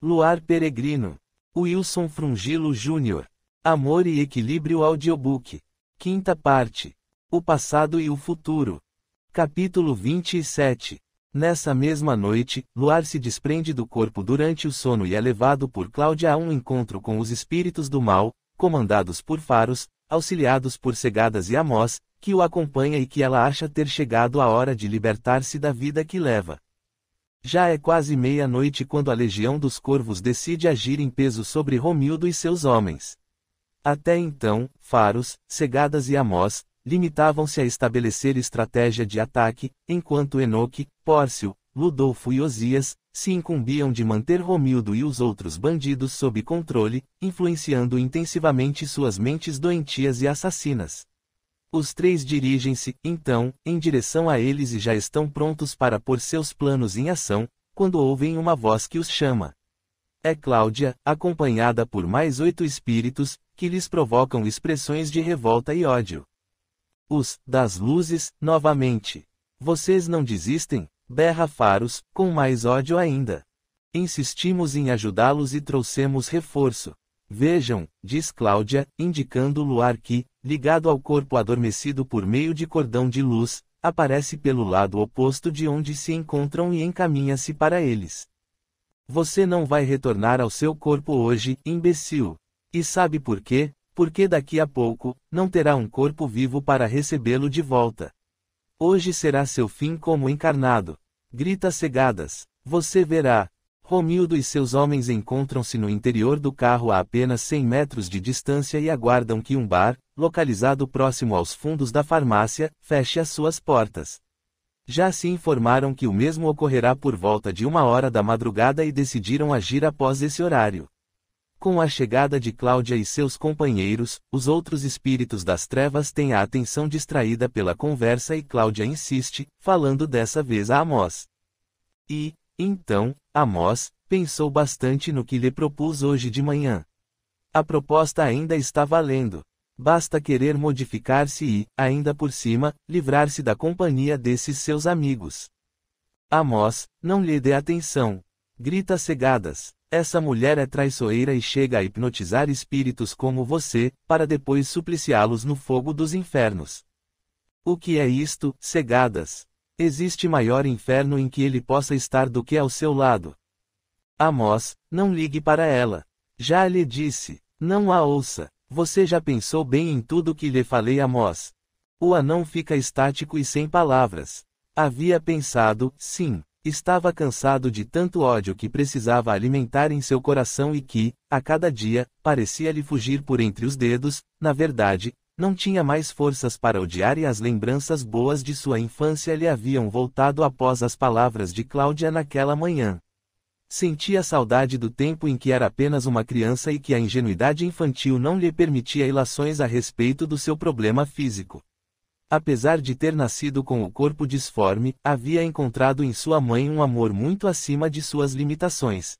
Luar Peregrino. Wilson Frungilo Jr. Amor e Equilíbrio Audiobook. Quinta parte. O Passado e o Futuro. Capítulo 27. Nessa mesma noite, Luar se desprende do corpo durante o sono e é levado por Cláudia a um encontro com os espíritos do mal, comandados por Faros, auxiliados por Cegadas e Amós, que o acompanha e que ela acha ter chegado a hora de libertar-se da vida que leva. Já é quase meia-noite quando a Legião dos Corvos decide agir em peso sobre Romildo e seus homens. Até então, Faros, Cegadas e Amós limitavam-se a estabelecer estratégia de ataque, enquanto Enoque, Pórcio, Ludolfo e Osias se incumbiam de manter Romildo e os outros bandidos sob controle, influenciando intensivamente suas mentes doentias e assassinas. Os três dirigem-se, então, em direção a eles e já estão prontos para pôr seus planos em ação, quando ouvem uma voz que os chama. É Cláudia, acompanhada por mais 8 espíritos, que lhes provocam expressões de revolta e ódio. Os das luzes, novamente. Vocês não desistem? Berra Faros, com mais ódio ainda. Insistimos em ajudá-los e trouxemos reforço. Vejam, diz Cláudia, indicando o Luar que, ligado ao corpo adormecido por meio de cordão de luz, aparece pelo lado oposto de onde se encontram e encaminha-se para eles. Você não vai retornar ao seu corpo hoje, imbecil. E sabe por quê? Porque daqui a pouco, não terá um corpo vivo para recebê-lo de volta. Hoje será seu fim como encarnado. Grita Cegadas. Você verá. Romildo e seus homens encontram-se no interior do carro a apenas 100 metros de distância e aguardam que um bar, localizado próximo aos fundos da farmácia, feche as suas portas. Já se informaram que o mesmo ocorrerá por volta de 1h da madrugada e decidiram agir após esse horário. Com a chegada de Cláudia e seus companheiros, os outros espíritos das trevas têm a atenção distraída pela conversa e Cláudia insiste, falando dessa vez a Amós. E, então, Amós pensou bastante no que lhe propus hoje de manhã. A proposta ainda está valendo. Basta querer modificar-se e, ainda por cima, livrar-se da companhia desses seus amigos. Amós, não lhe dê atenção. Grita Cegadas. Essa mulher é traiçoeira e chega a hipnotizar espíritos como você, para depois supliciá-los no fogo dos infernos. O que é isto, Cegadas? Existe maior inferno em que ele possa estar do que ao seu lado. Amós, não ligue para ela. Já lhe disse, não a ouça. Você já pensou bem em tudo que lhe falei, Amós? O anão fica estático e sem palavras. Havia pensado, sim. Estava cansado de tanto ódio que precisava alimentar em seu coração e que, a cada dia, parecia-lhe fugir por entre os dedos. Na verdade, não tinha mais forças para odiar e as lembranças boas de sua infância lhe haviam voltado após as palavras de Cláudia naquela manhã. Sentia saudade do tempo em que era apenas uma criança e que a ingenuidade infantil não lhe permitia ilações a respeito do seu problema físico. Apesar de ter nascido com o corpo disforme, havia encontrado em sua mãe um amor muito acima de suas limitações.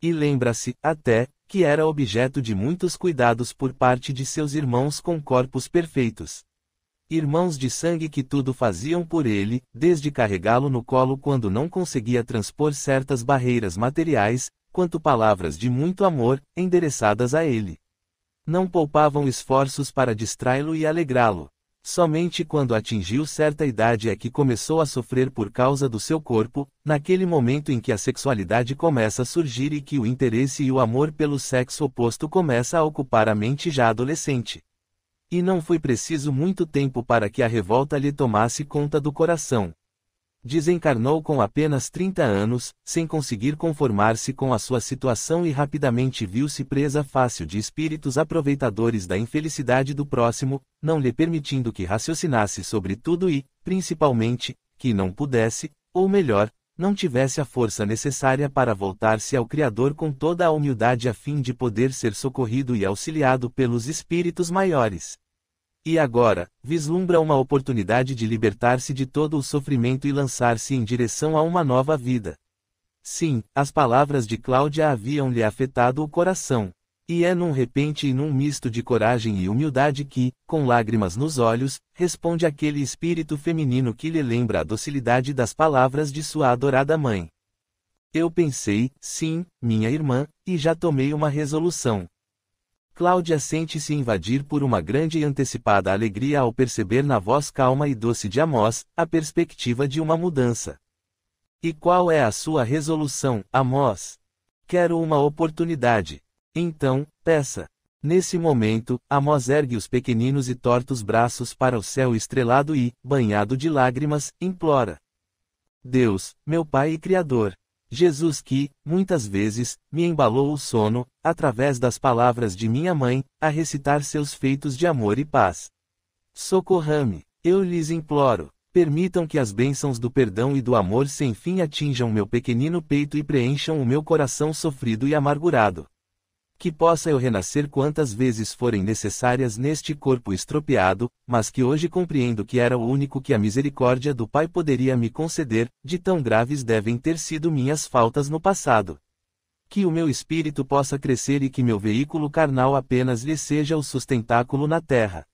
E lembra-se, até, que era objeto de muitos cuidados por parte de seus irmãos com corpos perfeitos. Irmãos de sangue que tudo faziam por ele, desde carregá-lo no colo quando não conseguia transpor certas barreiras materiais, quanto palavras de muito amor, endereçadas a ele. Não poupavam esforços para distraí-lo e alegrá-lo. Somente quando atingiu certa idade é que começou a sofrer por causa do seu corpo, naquele momento em que a sexualidade começa a surgir e que o interesse e o amor pelo sexo oposto começa a ocupar a mente já adolescente. E não foi preciso muito tempo para que a revolta lhe tomasse conta do coração. Desencarnou com apenas 30 anos, sem conseguir conformar-se com a sua situação e rapidamente viu-se presa fácil de espíritos aproveitadores da infelicidade do próximo, não lhe permitindo que raciocinasse sobre tudo e, principalmente, que não pudesse, ou melhor, não tivesse a força necessária para voltar-se ao Criador com toda a humildade a fim de poder ser socorrido e auxiliado pelos espíritos maiores. E agora, vislumbra uma oportunidade de libertar-se de todo o sofrimento e lançar-se em direção a uma nova vida. Sim, as palavras de Cláudia haviam-lhe afetado o coração. E é num repente e num misto de coragem e humildade que, com lágrimas nos olhos, responde aquele espírito feminino que lhe lembra a docilidade das palavras de sua adorada mãe. Eu pensei, sim, minha irmã, e já tomei uma resolução. Cláudia sente-se invadir por uma grande e antecipada alegria ao perceber na voz calma e doce de Amós, a perspectiva de uma mudança. E qual é a sua resolução, Amós? Quero uma oportunidade. Então, peça. Nesse momento, Amós ergue os pequeninos e tortos braços para o céu estrelado e, banhado de lágrimas, implora. Deus, meu Pai e Criador. Jesus que, muitas vezes, me embalou o sono, através das palavras de minha mãe, a recitar seus feitos de amor e paz. Socorra-me, eu lhes imploro. Permitam que as bênçãos do perdão e do amor sem fim atinjam meu pequenino peito e preencham o meu coração sofrido e amargurado. Que possa eu renascer quantas vezes forem necessárias neste corpo estropiado, mas que hoje compreendo que era o único que a misericórdia do Pai poderia me conceder, de tão graves devem ter sido minhas faltas no passado. Que o meu espírito possa crescer e que meu veículo carnal apenas lhe seja o sustentáculo na terra.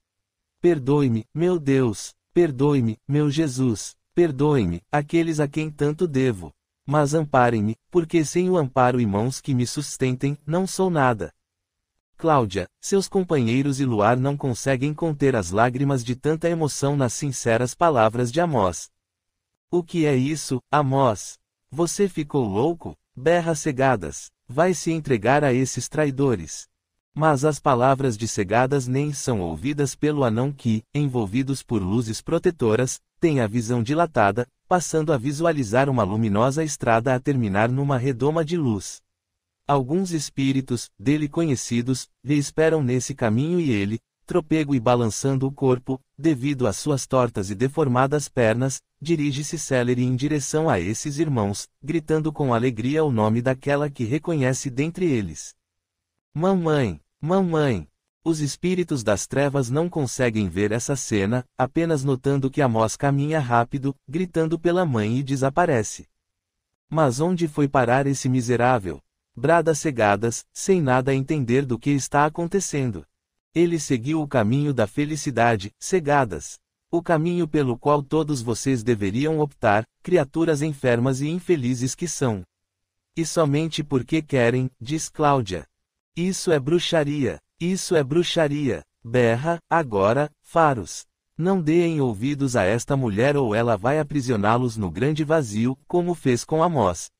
Perdoe-me, meu Deus. Perdoe-me, meu Jesus, perdoe-me, aqueles a quem tanto devo. Mas amparem-me, porque sem o amparo e mãos que me sustentem, não sou nada. Cláudia, seus companheiros e Luar não conseguem conter as lágrimas de tanta emoção nas sinceras palavras de Amós. O que é isso, Amós? Você ficou louco? Berra Cegadas. Vai se entregar a esses traidores. Mas as palavras de Cegadas nem são ouvidas pelo anão que, envolvidos por luzes protetoras, tem a visão dilatada, passando a visualizar uma luminosa estrada a terminar numa redoma de luz. Alguns espíritos, dele conhecidos, lhe esperam nesse caminho e ele, trôpego e balançando o corpo, devido às suas tortas e deformadas pernas, dirige-se célere em direção a esses irmãos, gritando com alegria o nome daquela que reconhece dentre eles. Mamãe! Mamãe! Os espíritos das trevas não conseguem ver essa cena, apenas notando que Amós caminha rápido, gritando pela mãe e desaparece. Mas onde foi parar esse miserável? Brada Cegadas, sem nada entender do que está acontecendo. Ele seguiu o caminho da felicidade, Cegadas. O caminho pelo qual todos vocês deveriam optar, criaturas enfermas e infelizes que são. E somente porque querem, diz Cláudia. Isso é bruxaria. Isso é bruxaria. Berra, agora, Faros. Não deem ouvidos a esta mulher ou ela vai aprisioná-los no grande vazio, como fez com Amós.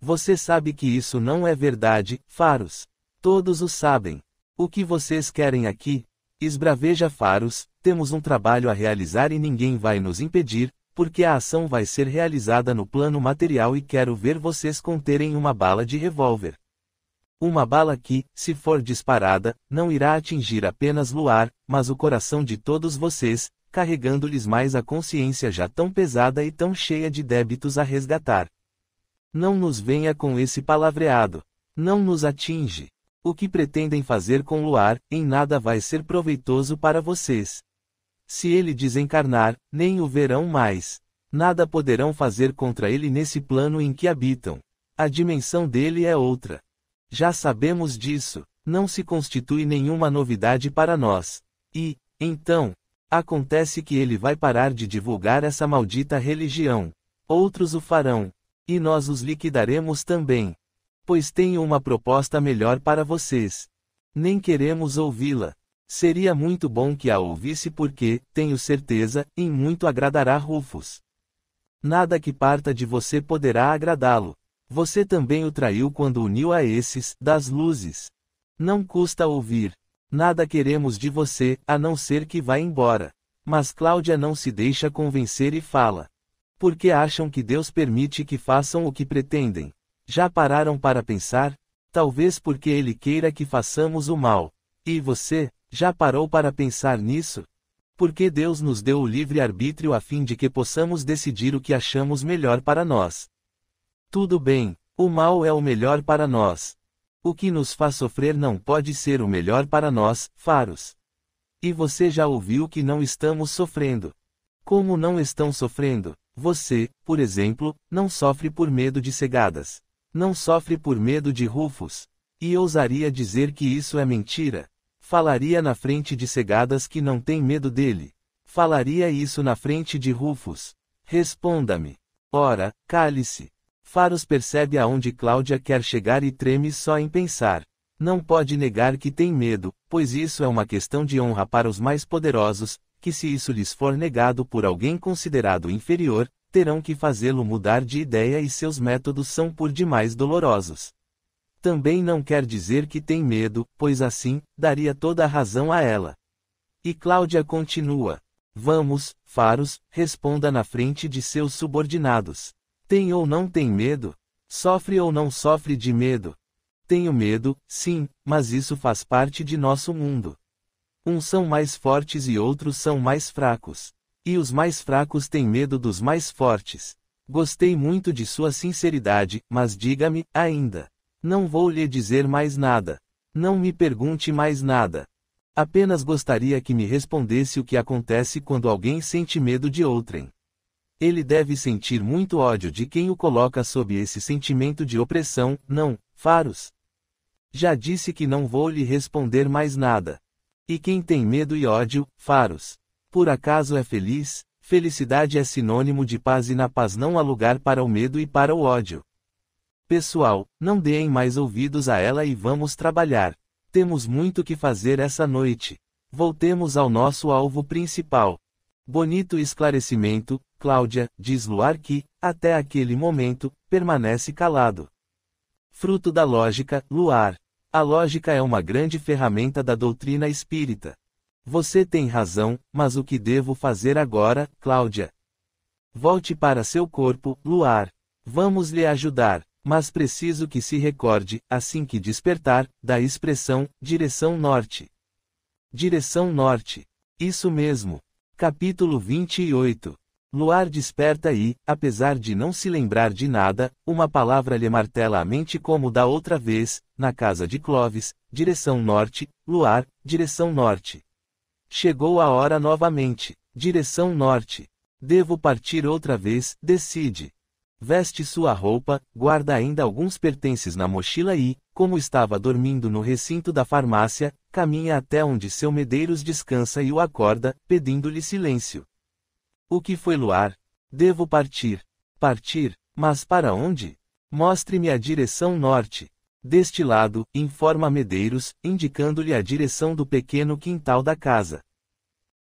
Você sabe que isso não é verdade, Faros. Todos o sabem. O que vocês querem aqui? Esbraveja Faros, temos um trabalho a realizar e ninguém vai nos impedir, porque a ação vai ser realizada no plano material e quero ver vocês conterem uma bala de revólver. Uma bala que, se for disparada, não irá atingir apenas Luar, mas o coração de todos vocês, carregando-lhes mais a consciência já tão pesada e tão cheia de débitos a resgatar. Não nos venha com esse palavreado. Não nos atinge. O que pretendem fazer com Luar, em nada vai ser proveitoso para vocês. Se ele desencarnar, nem o verão mais. Nada poderão fazer contra ele nesse plano em que habitam. A dimensão dele é outra. Já sabemos disso, não se constitui nenhuma novidade para nós. E, então, acontece que ele vai parar de divulgar essa maldita religião. Outros o farão. E nós os liquidaremos também. Pois tenho uma proposta melhor para vocês. Nem queremos ouvi-la. Seria muito bom que a ouvisse porque, tenho certeza, em muito agradará Rufus. Nada que parta de você poderá agradá-lo. Você também o traiu quando uniu a esses, das luzes. Não custa ouvir. Nada queremos de você, a não ser que vá embora. Mas Cláudia não se deixa convencer e fala. Porque acham que Deus permite que façam o que pretendem. Já pararam para pensar? Talvez porque Ele queira que façamos o mal. E você, já parou para pensar nisso? Porque Deus nos deu o livre-arbítrio a fim de que possamos decidir o que achamos melhor para nós. Tudo bem, o mal é o melhor para nós. O que nos faz sofrer não pode ser o melhor para nós, Faros. E você já ouviu que não estamos sofrendo. Como não estão sofrendo? Você, por exemplo, não sofre por medo de Cegadas. Não sofre por medo de Rufus. E ousaria dizer que isso é mentira. Falaria na frente de Cegadas que não tem medo dele. Falaria isso na frente de Rufus. Responda-me. Ora, cale-se. Faros percebe aonde Cláudia quer chegar e treme só em pensar. Não pode negar que tem medo, pois isso é uma questão de honra para os mais poderosos, que se isso lhes for negado por alguém considerado inferior, terão que fazê-lo mudar de ideia e seus métodos são por demais dolorosos. Também não quer dizer que tem medo, pois assim, daria toda a razão a ela. E Cláudia continua. Vamos, Faros, responda na frente de seus subordinados. Tem ou não tem medo? Sofre ou não sofre de medo? Tenho medo, sim, mas isso faz parte de nosso mundo. Uns são mais fortes e outros são mais fracos. E os mais fracos têm medo dos mais fortes. Gostei muito de sua sinceridade, mas diga-me, ainda. Não vou lhe dizer mais nada. Não me pergunte mais nada. Apenas gostaria que me respondesse o que acontece quando alguém sente medo de outrem. Ele deve sentir muito ódio de quem o coloca sob esse sentimento de opressão, não, Faros? Já disse que não vou lhe responder mais nada. E quem tem medo e ódio, Faros? Por acaso é feliz? Felicidade é sinônimo de paz e na paz não há lugar para o medo e para o ódio. Pessoal, não deem mais ouvidos a ela e vamos trabalhar. Temos muito que fazer essa noite. Voltemos ao nosso alvo principal. Bonito esclarecimento, Cláudia, diz Luar que, até aquele momento, permanece calado. Fruto da lógica, Luar. A lógica é uma grande ferramenta da doutrina espírita. Você tem razão, mas o que devo fazer agora, Cláudia? Volte para seu corpo, Luar. Vamos lhe ajudar, mas preciso que se recorde, assim que despertar, da expressão, direção norte. Direção norte. Isso mesmo. Capítulo 28. Luar desperta e, apesar de não se lembrar de nada, uma palavra lhe martela a mente como da outra vez, na casa de Clovis, direção norte, Luar, direção norte. Chegou a hora novamente, direção norte. Devo partir outra vez, decide. Veste sua roupa, guarda ainda alguns pertences na mochila e, como estava dormindo no recinto da farmácia, caminha até onde seu Medeiros descansa e o acorda, pedindo-lhe silêncio. O que foi, Luar? Devo partir. Partir? Mas para onde? Mostre-me a direção norte. Deste lado, informa Medeiros, indicando-lhe a direção do pequeno quintal da casa.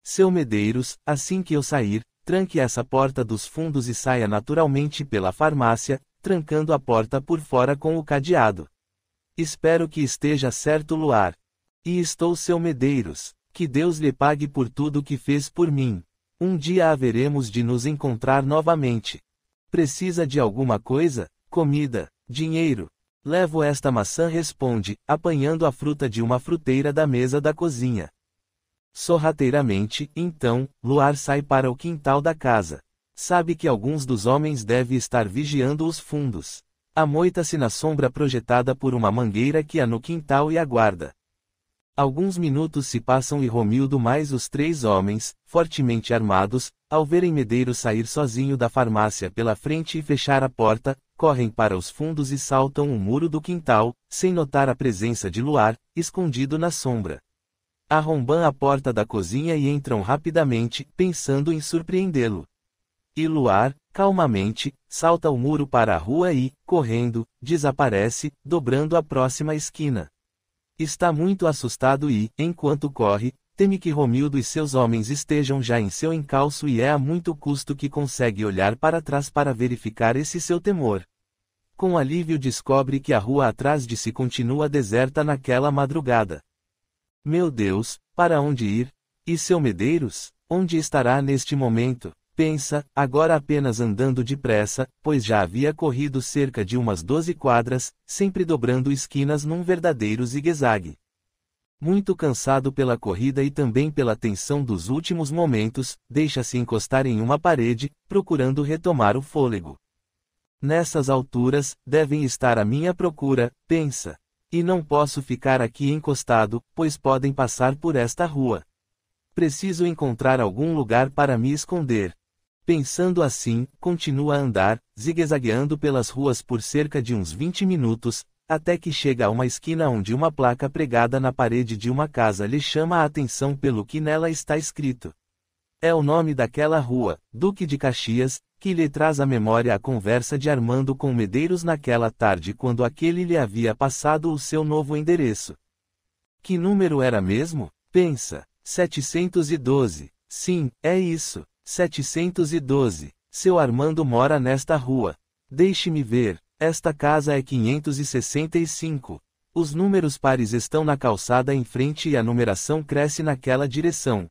Seu Medeiros, assim que eu sair, tranque essa porta dos fundos e saia naturalmente pela farmácia, trancando a porta por fora com o cadeado. Espero que esteja certo, Luar. E estou, seu Medeiros. Que Deus lhe pague por tudo que fez por mim. Um dia haveremos de nos encontrar novamente. Precisa de alguma coisa? Comida? Dinheiro? Levo esta maçã, responde, apanhando a fruta de uma fruteira da mesa da cozinha. Sorrateiramente, então, Luar sai para o quintal da casa. Sabe que alguns dos homens devem estar vigiando os fundos. Amoita-se na sombra projetada por uma mangueira que há no quintal e aguarda. Alguns minutos se passam e Romildo mais os três homens, fortemente armados, ao verem Medeiros sair sozinho da farmácia pela frente e fechar a porta, correm para os fundos e saltam o muro do quintal, sem notar a presença de Luar, escondido na sombra. Arrombam a porta da cozinha e entram rapidamente, pensando em surpreendê-lo. E Luar, calmamente, salta o muro para a rua e, correndo, desaparece, dobrando a próxima esquina. Está muito assustado e, enquanto corre, teme que Romildo e seus homens estejam já em seu encalço e é a muito custo que consegue olhar para trás para verificar esse seu temor. Com alívio descobre que a rua atrás de si continua deserta naquela madrugada. Meu Deus, para onde ir? E seu Medeiros? Onde estará neste momento? Pensa, agora apenas andando depressa, pois já havia corrido cerca de umas 12 quadras, sempre dobrando esquinas num verdadeiro zigue-zague. Muito cansado pela corrida e também pela tensão dos últimos momentos, deixa-se encostar em uma parede, procurando retomar o fôlego. Nessas alturas, devem estar à minha procura, pensa. E não posso ficar aqui encostado, pois podem passar por esta rua. Preciso encontrar algum lugar para me esconder. Pensando assim, continua a andar, zigue-zagueando pelas ruas por cerca de uns 20 minutos, até que chega a uma esquina onde uma placa pregada na parede de uma casa lhe chama a atenção pelo que nela está escrito. É o nome daquela rua, Duque de Caxias, que lhe traz à memória a conversa de Armando com Medeiros naquela tarde quando aquele lhe havia passado o seu novo endereço. Que número era mesmo? Pensa. 712. Sim, é isso. 712. Seu Armando mora nesta rua. Deixe-me ver. Esta casa é 565. Os números pares estão na calçada em frente e a numeração cresce naquela direção.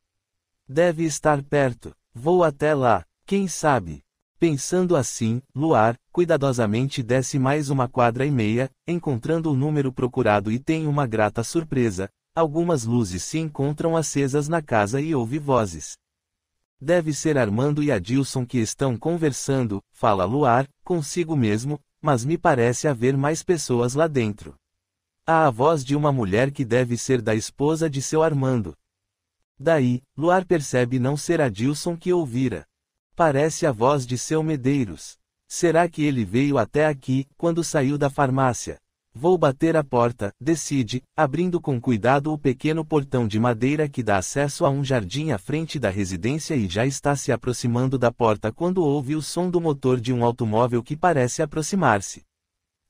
Deve estar perto. Vou até lá. Quem sabe? Pensando assim, Luar, cuidadosamente desce mais uma quadra e meia, encontrando o número procurado e tem uma grata surpresa. Algumas luzes se encontram acesas na casa e ouve vozes. Deve ser Armando e Adilson que estão conversando, fala Luar, consigo mesmo, mas me parece haver mais pessoas lá dentro. Há a voz de uma mulher que deve ser da esposa de seu Armando. Daí, Luar percebe não ser Adilson que ouvira. Parece a voz de seu Medeiros. Será que ele veio até aqui, quando saiu da farmácia? Vou bater a porta, decide, abrindo com cuidado o pequeno portão de madeira que dá acesso a um jardim à frente da residência e já está se aproximando da porta quando ouve o som do motor de um automóvel que parece aproximar-se.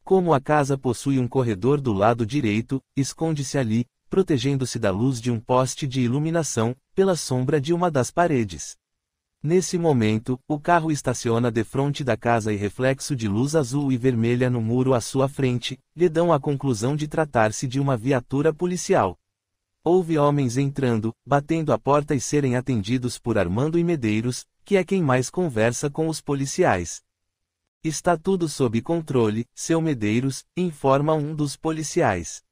Como a casa possui um corredor do lado direito, esconde-se ali, protegendo-se da luz de um poste de iluminação, pela sombra de uma das paredes. Nesse momento, o carro estaciona defronte da casa e reflexo de luz azul e vermelha no muro à sua frente, lhe dão a conclusão de tratar-se de uma viatura policial. Ouve homens entrando, batendo a porta e serem atendidos por Armando e Medeiros, que é quem mais conversa com os policiais. Está tudo sob controle, seu Medeiros, informa um dos policiais.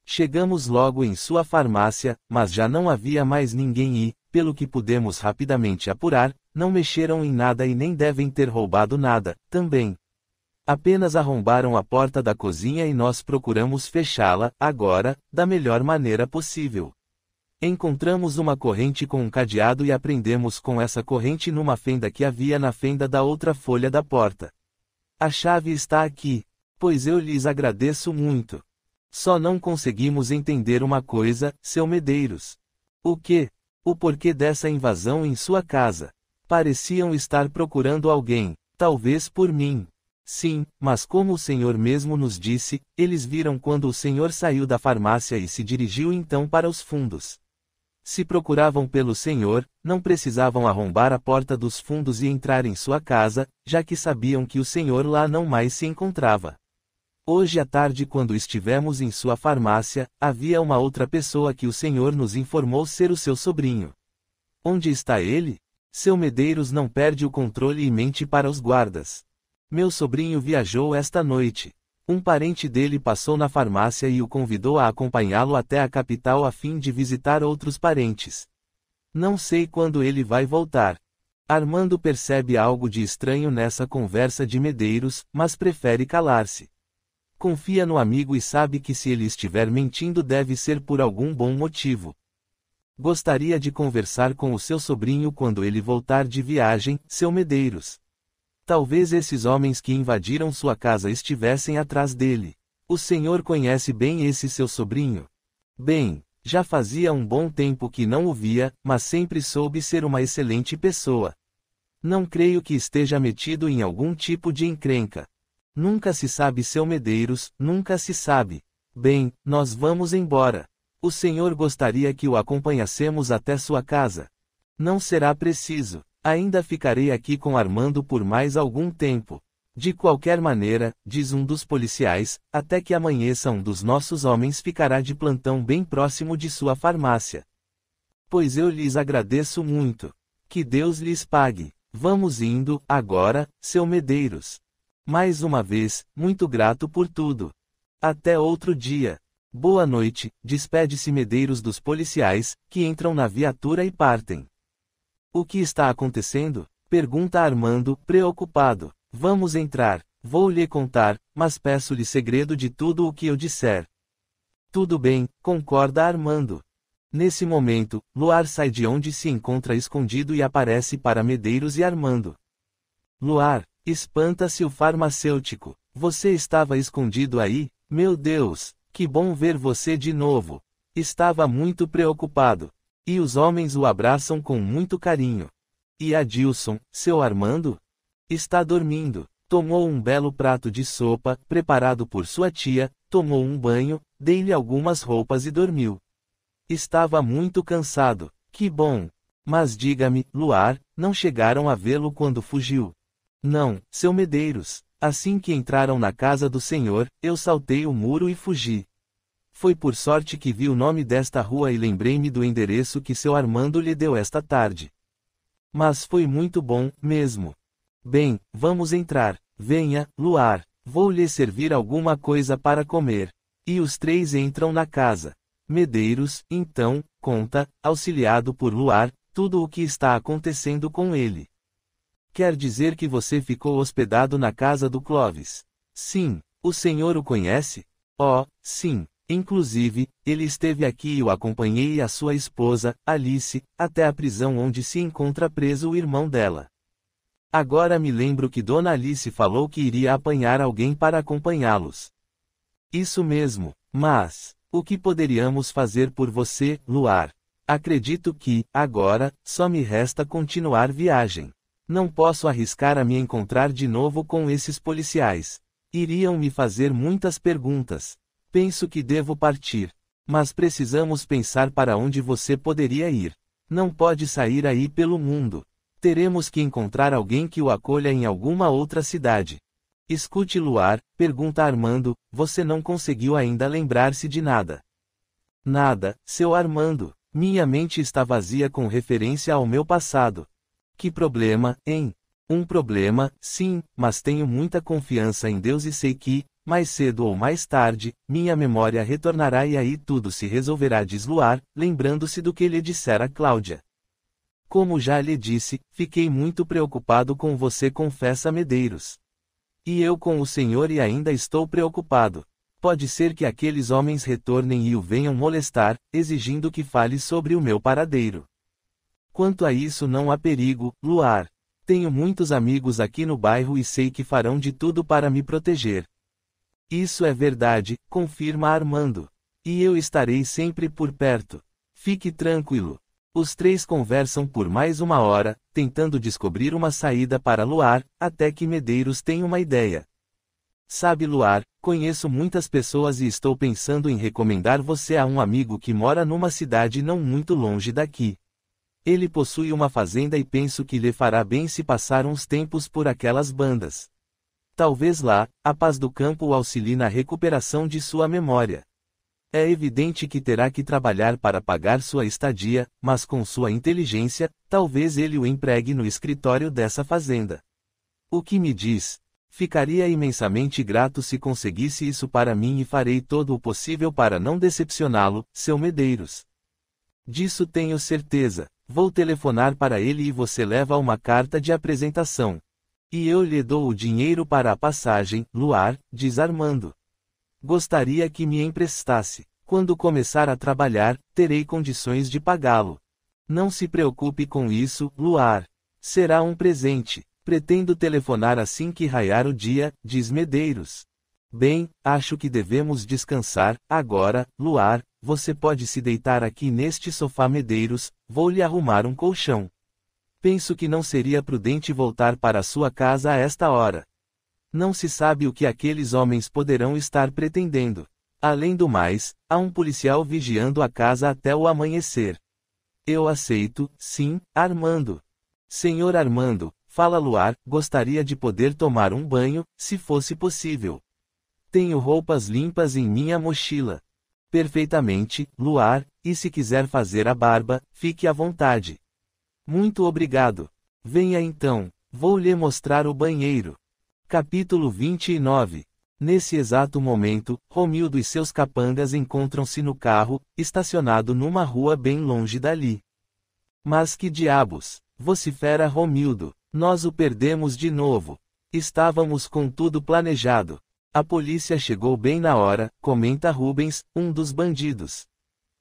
Chegamos logo em sua farmácia, mas já não havia mais ninguém e, pelo que pudemos rapidamente apurar, não mexeram em nada e nem devem ter roubado nada, também. Apenas arrombaram a porta da cozinha e nós procuramos fechá-la, agora, da melhor maneira possível. Encontramos uma corrente com um cadeado e aprendemos com essa corrente numa fenda que havia na fenda da outra folha da porta. A chave está aqui. Pois eu lhes agradeço muito. Só não conseguimos entender uma coisa, seu Medeiros. O quê? O porquê dessa invasão em sua casa. Pareciam estar procurando alguém, talvez por mim. Sim, mas como o senhor mesmo nos disse, eles viram quando o senhor saiu da farmácia e se dirigiu então para os fundos. Se procuravam pelo senhor, não precisavam arrombar a porta dos fundos e entrar em sua casa, já que sabiam que o senhor lá não mais se encontrava. Hoje à tarde, quando estivemos em sua farmácia, havia uma outra pessoa que o senhor nos informou ser o seu sobrinho. Onde está ele? Seu Medeiros não perde o controle e mente para os guardas. Meu sobrinho viajou esta noite. Um parente dele passou na farmácia e o convidou a acompanhá-lo até a capital a fim de visitar outros parentes. Não sei quando ele vai voltar. Armando percebe algo de estranho nessa conversa de Medeiros, mas prefere calar-se. Confia no amigo e sabe que se ele estiver mentindo deve ser por algum bom motivo. Gostaria de conversar com o seu sobrinho quando ele voltar de viagem, seu Medeiros. Talvez esses homens que invadiram sua casa estivessem atrás dele. O senhor conhece bem esse seu sobrinho? Bem, já fazia um bom tempo que não o via, mas sempre soube ser uma excelente pessoa. Não creio que esteja metido em algum tipo de encrenca. Nunca se sabe, seu Medeiros, nunca se sabe. Bem, nós vamos embora. O senhor gostaria que o acompanhássemos até sua casa? Não será preciso. Ainda ficarei aqui com Armando por mais algum tempo. De qualquer maneira, diz um dos policiais, até que amanheça um dos nossos homens ficará de plantão bem próximo de sua farmácia. Pois eu lhes agradeço muito. Que Deus lhes pague. Vamos indo, agora, seu Medeiros. Mais uma vez, muito grato por tudo. Até outro dia. Boa noite, despede-se Medeiros dos policiais, que entram na viatura e partem. O que está acontecendo? Pergunta Armando, preocupado. Vamos entrar. Vou lhe contar, mas peço-lhe segredo de tudo o que eu disser. Tudo bem, concorda Armando. Nesse momento, Luar sai de onde se encontra escondido e aparece para Medeiros e Armando. Luar, espanta-se o farmacêutico. Você estava escondido aí? Meu Deus, que bom ver você de novo. Estava muito preocupado. E os homens o abraçam com muito carinho. E Adilson, seu Armando? Está dormindo. Tomou um belo prato de sopa, preparado por sua tia, tomou um banho, dei-lhe algumas roupas e dormiu. Estava muito cansado. Que bom! Mas diga-me, Luar, não chegaram a vê-lo quando fugiu? Não, seu Medeiros. Assim que entraram na casa do senhor, eu saltei o muro e fugi. Foi por sorte que vi o nome desta rua e lembrei-me do endereço que seu Armando lhe deu esta tarde. Mas foi muito bom, mesmo. Bem, vamos entrar. Venha, Luar. Vou lhe servir alguma coisa para comer. E os três entram na casa. Medeiros, então, conta, auxiliado por Luar, tudo o que está acontecendo com ele. Quer dizer que você ficou hospedado na casa do Clovis? Sim. O senhor o conhece? Oh, sim. Inclusive, ele esteve aqui e o acompanhei e a sua esposa, Alice, até a prisão onde se encontra preso o irmão dela. Agora me lembro que Dona Alice falou que iria apanhar alguém para acompanhá-los. Isso mesmo, mas, o que poderíamos fazer por você, Luar? Acredito que, agora, só me resta continuar viagem. Não posso arriscar a me encontrar de novo com esses policiais. Iriam me fazer muitas perguntas. Penso que devo partir. Mas precisamos pensar para onde você poderia ir. Não pode sair aí pelo mundo. Teremos que encontrar alguém que o acolha em alguma outra cidade. Escute, Luar, pergunta Armando, você não conseguiu ainda lembrar-se de nada. Nada, seu Armando. Minha mente está vazia com referência ao meu passado. Que problema, hein? Um problema, sim, mas tenho muita confiança em Deus e sei que, mais cedo ou mais tarde, minha memória retornará e aí tudo se resolverá, diz Luar, lembrando-se do que lhe dissera Cláudia. Como já lhe disse, fiquei muito preocupado com você, confessa Medeiros. E eu com o senhor e ainda estou preocupado. Pode ser que aqueles homens retornem e o venham molestar, exigindo que fale sobre o meu paradeiro. Quanto a isso não há perigo, Luar. Tenho muitos amigos aqui no bairro e sei que farão de tudo para me proteger. Isso é verdade, confirma Armando. E eu estarei sempre por perto. Fique tranquilo. Os três conversam por mais uma hora, tentando descobrir uma saída para Luar, até que Medeiros tem uma ideia. Sabe, Luar, conheço muitas pessoas e estou pensando em recomendar você a um amigo que mora numa cidade não muito longe daqui. Ele possui uma fazenda e penso que lhe fará bem se passar uns tempos por aquelas bandas. Talvez lá, a paz do campo o auxilie na recuperação de sua memória. É evidente que terá que trabalhar para pagar sua estadia, mas com sua inteligência, talvez ele o empregue no escritório dessa fazenda. O que me diz? Ficaria imensamente grato se conseguisse isso para mim e farei todo o possível para não decepcioná-lo, seu Medeiros. Disso tenho certeza. Vou telefonar para ele e você leva uma carta de apresentação. E eu lhe dou o dinheiro para a passagem, Luar, diz Armando. Gostaria que me emprestasse. Quando começar a trabalhar, terei condições de pagá-lo. Não se preocupe com isso, Luar. Será um presente. Pretendo telefonar assim que raiar o dia, diz Medeiros. Bem, acho que devemos descansar, agora, Luar, você pode se deitar aqui neste sofá, Medeiros, vou lhe arrumar um colchão. Penso que não seria prudente voltar para sua casa a esta hora. Não se sabe o que aqueles homens poderão estar pretendendo. Além do mais, há um policial vigiando a casa até o amanhecer. Eu aceito, sim, Armando. Senhor Armando, fala Luar, gostaria de poder tomar um banho, se fosse possível. Tenho roupas limpas em minha mochila. Perfeitamente, Luar, e se quiser fazer a barba, fique à vontade. Muito obrigado. Venha então, vou lhe mostrar o banheiro. Capítulo 29. Nesse exato momento, Romildo e seus capangas encontram-se no carro, estacionado numa rua bem longe dali. Mas que diabos! Vocifera Romildo. Nós o perdemos de novo. Estávamos com tudo planejado. A polícia chegou bem na hora, comenta Rubens, um dos bandidos.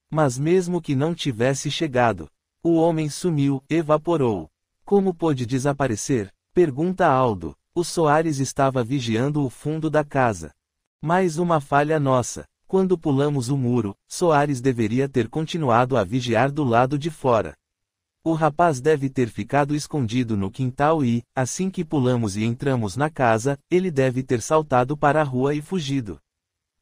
Mas mesmo que não tivesse chegado, o homem sumiu, evaporou. Como pôde desaparecer? Pergunta Aldo. O Soares estava vigiando o fundo da casa. Mais uma falha nossa. Quando pulamos o muro, Soares deveria ter continuado a vigiar do lado de fora. O rapaz deve ter ficado escondido no quintal e, assim que pulamos e entramos na casa, ele deve ter saltado para a rua e fugido.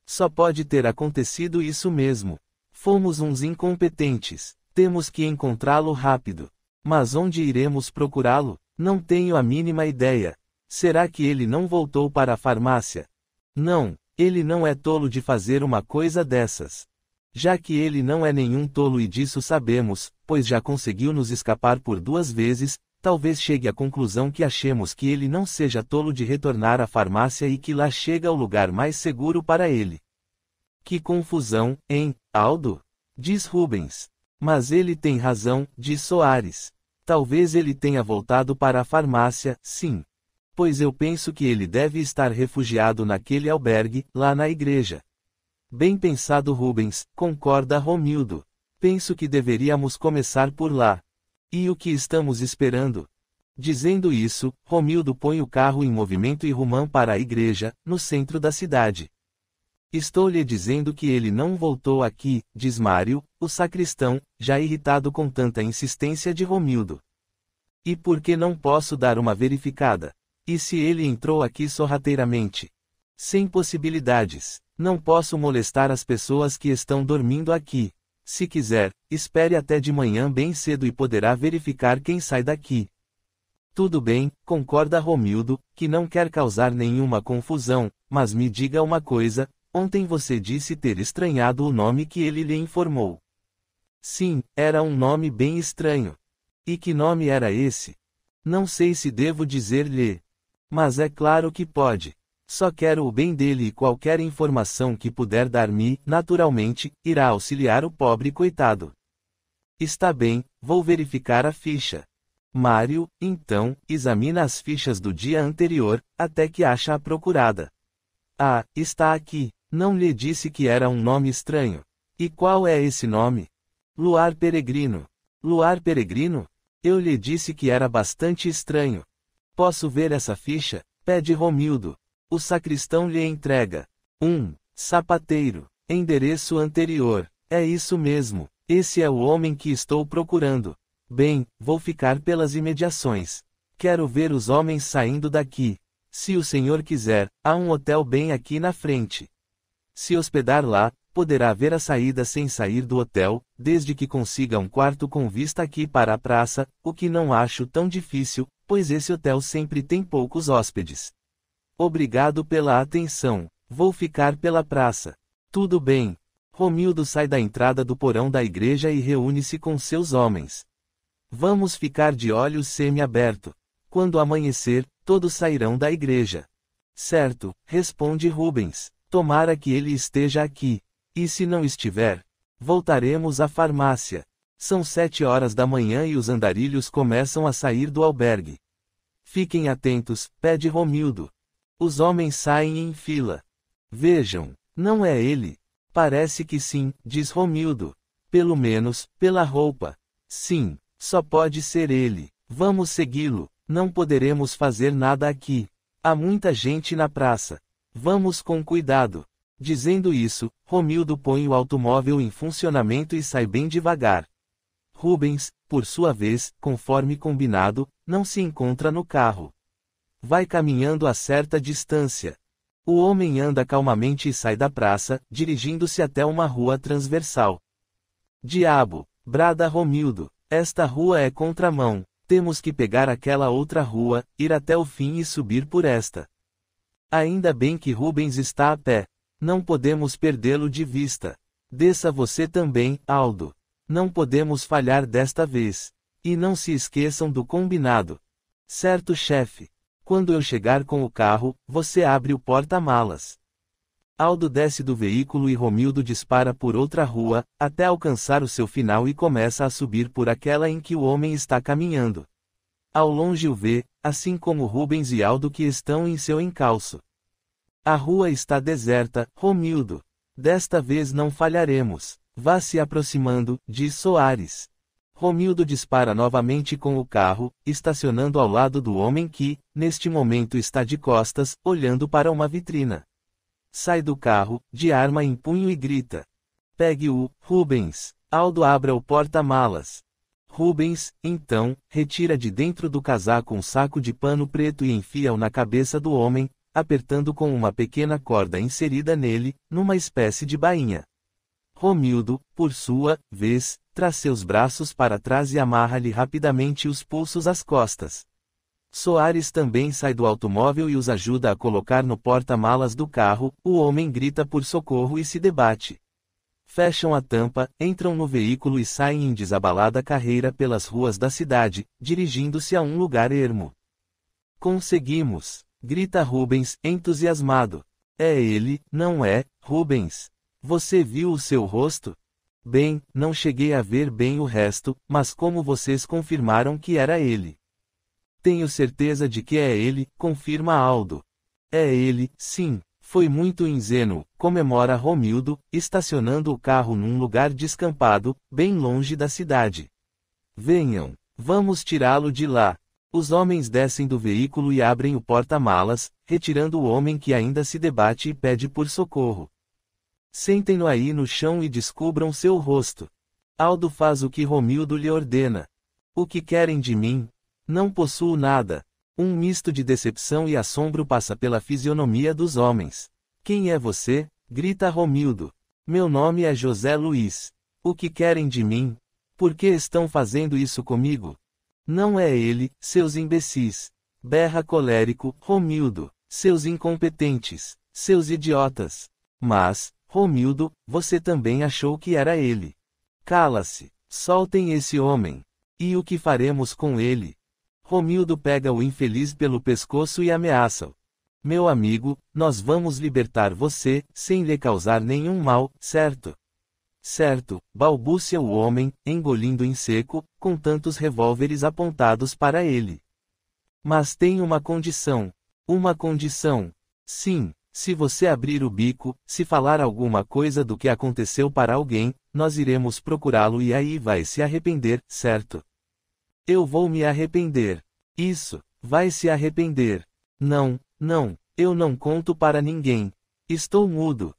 Só pode ter acontecido isso mesmo. Fomos uns incompetentes. Temos que encontrá-lo rápido. Mas onde iremos procurá-lo? Não tenho a mínima ideia. Será que ele não voltou para a farmácia? Não, ele não é tolo de fazer uma coisa dessas. Já que ele não é nenhum tolo e disso sabemos, pois já conseguiu nos escapar por 2 vezes, talvez chegue à conclusão que achemos que ele não seja tolo de retornar à farmácia e que lá chega ao lugar mais seguro para ele. Que confusão, hein, Aldo? Diz Rubens. Mas ele tem razão, diz Soares. Talvez ele tenha voltado para a farmácia, sim. Pois eu penso que ele deve estar refugiado naquele albergue, lá na igreja. Bem pensado, Rubens, concorda Romildo. Penso que deveríamos começar por lá. E o que estamos esperando? Dizendo isso, Romildo põe o carro em movimento e rumam para a igreja, no centro da cidade. Estou lhe dizendo que ele não voltou aqui, diz Mário, o sacristão, já irritado com tanta insistência de Romildo. E por que não posso dar uma verificada? E se ele entrou aqui sorrateiramente? Sem possibilidades. Não posso molestar as pessoas que estão dormindo aqui. Se quiser, espere até de manhã bem cedo e poderá verificar quem sai daqui. Tudo bem, concorda Romildo, que não quer causar nenhuma confusão, mas me diga uma coisa, ontem você disse ter estranhado o nome que ele lhe informou. Sim, era um nome bem estranho. E que nome era esse? Não sei se devo dizer-lhe. Mas é claro que pode. Só quero o bem dele e qualquer informação que puder dar-me, naturalmente, irá auxiliar o pobre coitado. Está bem, vou verificar a ficha. Mário, então, examina as fichas do dia anterior, até que acha a procurada. Ah, está aqui. Não lhe disse que era um nome estranho. E qual é esse nome? Luar Peregrino. Luar Peregrino? Eu lhe disse que era bastante estranho. Posso ver essa ficha? Pede Romildo. O sacristão lhe entrega. Sapateiro. Endereço anterior. É isso mesmo. Esse é o homem que estou procurando. Bem, vou ficar pelas imediações. Quero ver os homens saindo daqui. Se o senhor quiser, há um hotel bem aqui na frente. Se hospedar lá, poderá ver a saída sem sair do hotel, desde que consiga um quarto com vista aqui para a praça, o que não acho tão difícil, pois esse hotel sempre tem poucos hóspedes. Obrigado pela atenção. Vou ficar pela praça. Tudo bem. Romildo sai da entrada do porão da igreja e reúne-se com seus homens. Vamos ficar de olhos semi-aberto. Quando amanhecer, todos sairão da igreja. Certo, responde Rubens. Tomara que ele esteja aqui. E se não estiver? Voltaremos à farmácia. São 7 horas da manhã e os andarilhos começam a sair do albergue. Fiquem atentos, pede Romildo. Os homens saem em fila. Vejam, não é ele? Parece que sim, diz Romildo. Pelo menos, pela roupa. Sim, só pode ser ele. Vamos segui-lo. Não poderemos fazer nada aqui. Há muita gente na praça. Vamos com cuidado. Dizendo isso, Romildo põe o automóvel em funcionamento e sai bem devagar. Rubens, por sua vez, conforme combinado, não se encontra no carro. Vai caminhando a certa distância. O homem anda calmamente e sai da praça, dirigindo-se até uma rua transversal. Diabo! Brada Romildo. Esta rua é contramão. Temos que pegar aquela outra rua, ir até o fim e subir por esta. Ainda bem que Rubens está a pé. Não podemos perdê-lo de vista. Desça você também, Aldo. Não podemos falhar desta vez. E não se esqueçam do combinado. Certo, chefe. Quando eu chegar com o carro, você abre o porta-malas. Aldo desce do veículo e Romildo dispara por outra rua, até alcançar o seu final e começa a subir por aquela em que o homem está caminhando. Ao longe o vê, assim como Rubens e Aldo que estão em seu encalço. A rua está deserta, Romildo. Desta vez não falharemos. Vá se aproximando, diz Soares. Romildo dispara novamente com o carro, estacionando ao lado do homem que, neste momento está de costas, olhando para uma vitrina. Sai do carro, de arma em punho e grita. Pegue-o, Rubens. Aldo abra o porta-malas. Rubens, então, retira de dentro do casaco um saco de pano preto e enfia-o na cabeça do homem, apertando com uma pequena corda inserida nele, numa espécie de bainha. Romildo, por sua vez, traz seus braços para trás e amarra-lhe rapidamente os pulsos às costas. Soares também sai do automóvel e os ajuda a colocar no porta-malas do carro. O homem grita por socorro e se debate. Fecham a tampa, entram no veículo e saem em desabalada carreira pelas ruas da cidade, dirigindo-se a um lugar ermo. Conseguimos! Grita Rubens, entusiasmado. É ele, não é, Rubens? Você viu o seu rosto? Bem, não cheguei a ver bem o resto, mas como vocês confirmaram que era ele? Tenho certeza de que é ele, confirma Aldo. É ele, sim. Foi muito ingênuo, comemora Romildo, estacionando o carro num lugar descampado, bem longe da cidade. Venham, vamos tirá-lo de lá. Os homens descem do veículo e abrem o porta-malas, retirando o homem que ainda se debate e pede por socorro. Sentem-no aí no chão e descubram seu rosto. Aldo faz o que Romildo lhe ordena. O que querem de mim? Não possuo nada. Um misto de decepção e assombro passa pela fisionomia dos homens. Quem é você? Grita Romildo. Meu nome é José Luiz. O que querem de mim? Por que estão fazendo isso comigo? Não é ele, seus imbecis. Berra colérico, Romildo. Seus incompetentes. Seus idiotas. Mas, Romildo, você também achou que era ele. Cala-se. Soltem esse homem. E o que faremos com ele? Romildo pega o infeliz pelo pescoço e ameaça-o. Meu amigo, nós vamos libertar você, sem lhe causar nenhum mal, certo? Certo, balbucia o homem, engolindo em seco, com tantos revólveres apontados para ele. Mas tem uma condição. Uma condição. Sim, se você abrir o bico, se falar alguma coisa do que aconteceu para alguém, nós iremos procurá-lo e aí vai se arrepender, certo? Eu vou me arrepender. Isso, vai se arrepender. Não, não, eu não conto para ninguém. Estou mudo,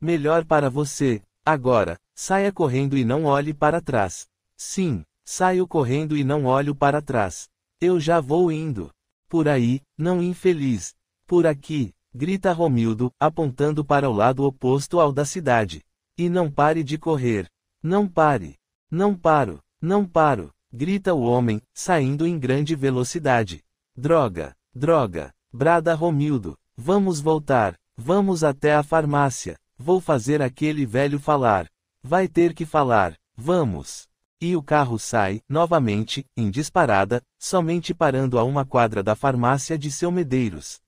melhor para você. Agora, saia correndo e não olhe para trás. Sim, saio correndo e não olho para trás. Eu já vou indo. Por aí, não infeliz. Por aqui, grita Romildo, apontando para o lado oposto ao da cidade. E não pare de correr. Não pare. Não paro, não paro. Grita o homem, saindo em grande velocidade. Droga, droga, brada Romildo. Vamos voltar, vamos até a farmácia. Vou fazer aquele velho falar. Vai ter que falar, vamos. E o carro sai, novamente, em disparada, somente parando a uma quadra da farmácia de seu Medeiros.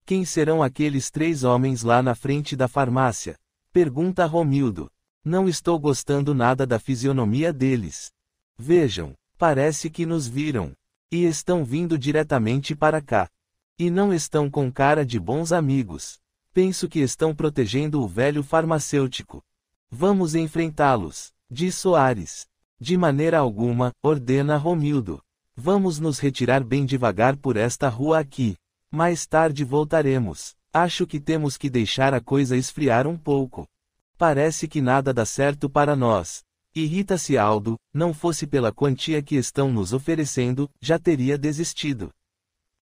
Quem serão aqueles 3 homens lá na frente da farmácia? Pergunta Romildo. Não estou gostando nada da fisionomia deles. Vejam, parece que nos viram. E estão vindo diretamente para cá. E não estão com cara de bons amigos. Penso que estão protegendo o velho farmacêutico. Vamos enfrentá-los, diz Soares. De maneira alguma, ordena Romildo. Vamos nos retirar bem devagar por esta rua aqui. Mais tarde voltaremos. Acho que temos que deixar a coisa esfriar um pouco. Parece que nada dá certo para nós. Irrita-se Aldo, não fosse pela quantia que estão nos oferecendo, já teria desistido.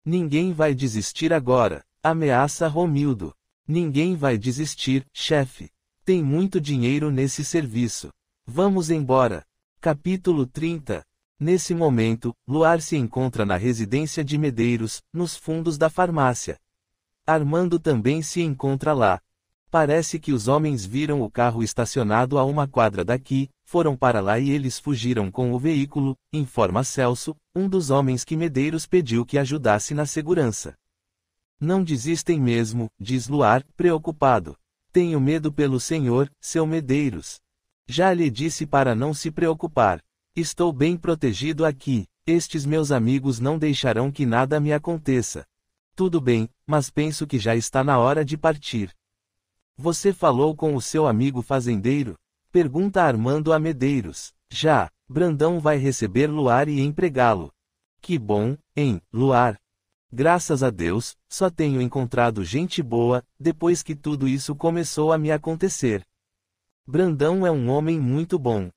Ninguém vai desistir agora, ameaça Romildo. Ninguém vai desistir, chefe. Tem muito dinheiro nesse serviço. Vamos embora. Capítulo 30. Nesse momento, Luar se encontra na residência de Medeiros, nos fundos da farmácia. Armando também se encontra lá. Parece que os homens viram o carro estacionado a uma quadra daqui, foram para lá e eles fugiram com o veículo, informa Celso, um dos homens que Medeiros pediu que ajudasse na segurança. Não desistem mesmo, diz Luar, preocupado. Tenho medo pelo senhor, seu Medeiros. Já lhe disse para não se preocupar. Estou bem protegido aqui. Estes meus amigos não deixarão que nada me aconteça. Tudo bem, mas penso que já está na hora de partir. Você falou com o seu amigo fazendeiro? Pergunta Armando a Medeiros. Já, Brandão vai receber Luar e empregá-lo. Que bom, hein, Luar? Graças a Deus, só tenho encontrado gente boa, depois que tudo isso começou a me acontecer. Brandão é um homem muito bom.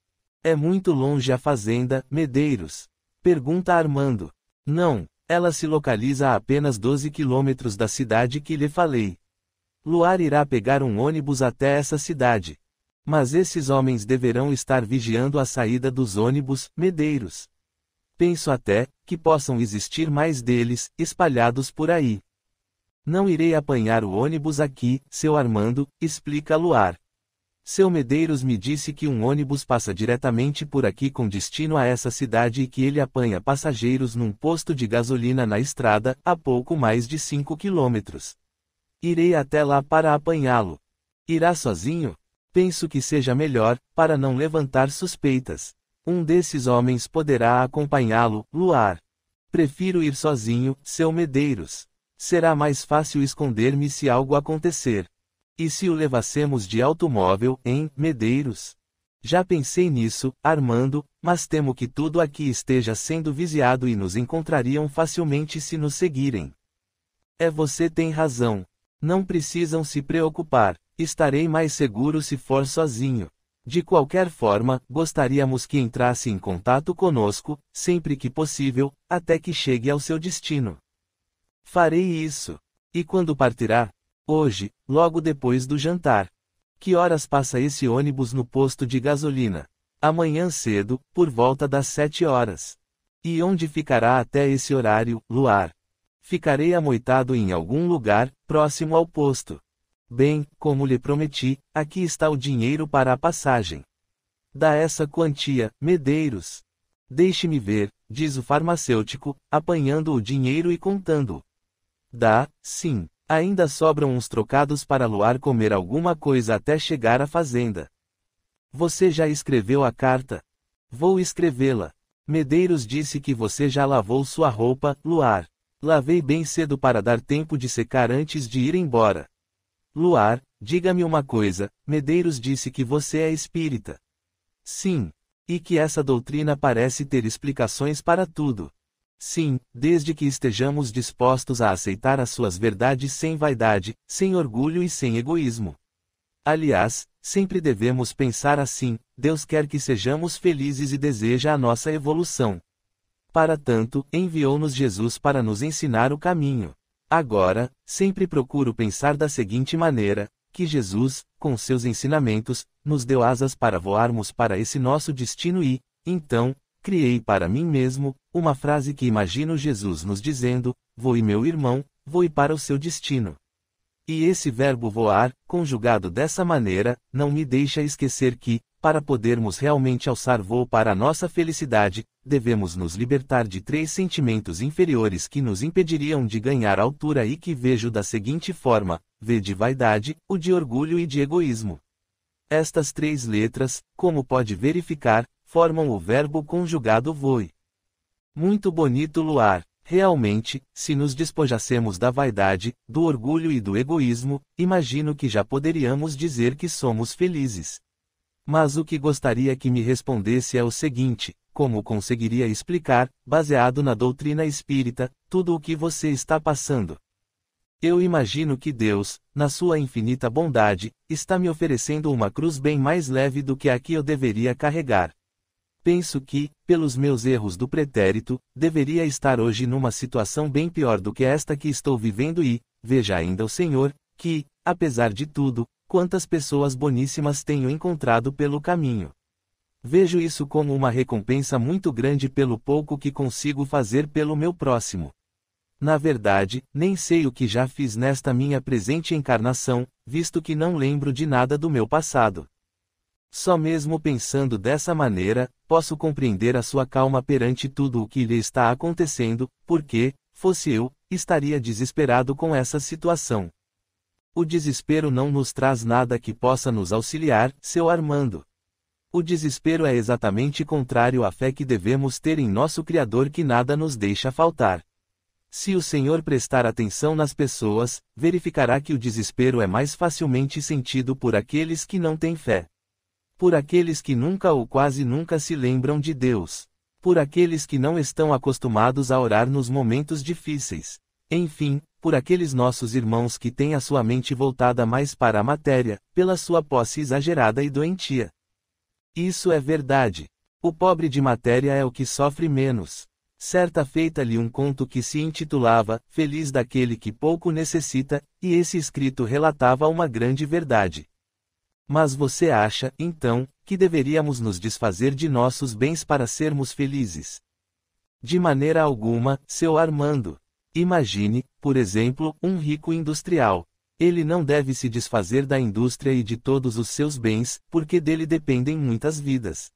É muito longe a fazenda, Medeiros? Pergunta Armando. Não, ela se localiza a apenas 12 quilômetros da cidade que lhe falei. Luar irá pegar um ônibus até essa cidade. Mas esses homens deverão estar vigiando a saída dos ônibus, Medeiros. Penso até que possam existir mais deles, espalhados por aí. Não irei apanhar o ônibus aqui, seu Armando, explica Luar. Seu Medeiros me disse que um ônibus passa diretamente por aqui com destino a essa cidade e que ele apanha passageiros num posto de gasolina na estrada, a pouco mais de 5 quilômetros. Irei até lá para apanhá-lo. Irá sozinho? Penso que seja melhor, para não levantar suspeitas. Um desses homens poderá acompanhá-lo, Luar. Prefiro ir sozinho, seu Medeiros. Será mais fácil esconder-me se algo acontecer. E se o levássemos de automóvel, hein, Medeiros? Já pensei nisso, Armando, mas temo que tudo aqui esteja sendo vigiado e nos encontrariam facilmente se nos seguirem. Você tem razão. Não precisam se preocupar. Estarei mais seguro se for sozinho. De qualquer forma, gostaríamos que entrasse em contato conosco, sempre que possível, até que chegue ao seu destino. Farei isso. E quando partirá? Hoje, logo depois do jantar. Que horas passa esse ônibus no posto de gasolina? Amanhã cedo, por volta das 7 horas. E onde ficará até esse horário, Luar? Ficarei amoitado em algum lugar, próximo ao posto. Bem, como lhe prometi, aqui está o dinheiro para a passagem. Dá essa quantia, Medeiros. Deixe-me ver, diz o farmacêutico, apanhando o dinheiro e contando. Dá, sim. Ainda sobram uns trocados para Luar comer alguma coisa até chegar à fazenda. Você já escreveu a carta? Vou escrevê-la. Medeiros disse que você já lavou sua roupa, Luar. Lavei bem cedo para dar tempo de secar antes de ir embora. Luar, diga-me uma coisa, Medeiros disse que você é espírita. Sim. E que essa doutrina parece ter explicações para tudo. Sim, desde que estejamos dispostos a aceitar as suas verdades sem vaidade, sem orgulho e sem egoísmo. Aliás, sempre devemos pensar assim: Deus quer que sejamos felizes e deseja a nossa evolução. Para tanto, enviou-nos Jesus para nos ensinar o caminho. Agora, sempre procuro pensar da seguinte maneira: que Jesus, com seus ensinamentos, nos deu asas para voarmos para esse nosso destino e, então, criei para mim mesmo uma frase que imagino Jesus nos dizendo: voe meu irmão, voe para o seu destino. E esse verbo voar, conjugado dessa maneira, não me deixa esquecer que, para podermos realmente alçar voo para a nossa felicidade, devemos nos libertar de 3 sentimentos inferiores que nos impediriam de ganhar altura e que vejo da seguinte forma: V de vaidade, o de orgulho e de egoísmo. Estas 3 letras, como pode verificar, formam o verbo conjugado voe. Muito bonito, Luar. Realmente, se nos despojássemos da vaidade, do orgulho e do egoísmo, imagino que já poderíamos dizer que somos felizes. Mas o que gostaria que me respondesse é o seguinte: como conseguiria explicar, baseado na doutrina espírita, tudo o que você está passando? Eu imagino que Deus, na sua infinita bondade, está me oferecendo uma cruz bem mais leve do que a que eu deveria carregar. Penso que, pelos meus erros do pretérito, deveria estar hoje numa situação bem pior do que esta que estou vivendo e, veja ainda o Senhor, que, apesar de tudo, quantas pessoas boníssimas tenho encontrado pelo caminho. Vejo isso como uma recompensa muito grande pelo pouco que consigo fazer pelo meu próximo. Na verdade, nem sei o que já fiz nesta minha presente encarnação, visto que não lembro de nada do meu passado. Só mesmo pensando dessa maneira, posso compreender a sua calma perante tudo o que lhe está acontecendo, porque, fosse eu, estaria desesperado com essa situação. O desespero não nos traz nada que possa nos auxiliar, seu Armando. O desespero é exatamente contrário à fé que devemos ter em nosso Criador, que nada nos deixa faltar. Se o Senhor prestar atenção nas pessoas, verificará que o desespero é mais facilmente sentido por aqueles que não têm fé. Por aqueles que nunca ou quase nunca se lembram de Deus. Por aqueles que não estão acostumados a orar nos momentos difíceis. Enfim, por aqueles nossos irmãos que têm a sua mente voltada mais para a matéria, pela sua posse exagerada e doentia. Isso é verdade. O pobre de matéria é o que sofre menos. Certa feita li um conto que se intitulava Feliz daquele que pouco necessita, e esse escrito relatava uma grande verdade. Mas você acha, então, que deveríamos nos desfazer de nossos bens para sermos felizes? De maneira alguma, seu Armando. Imagine, por exemplo, um rico industrial. Ele não deve se desfazer da indústria e de todos os seus bens, porque dele dependem muitas vidas.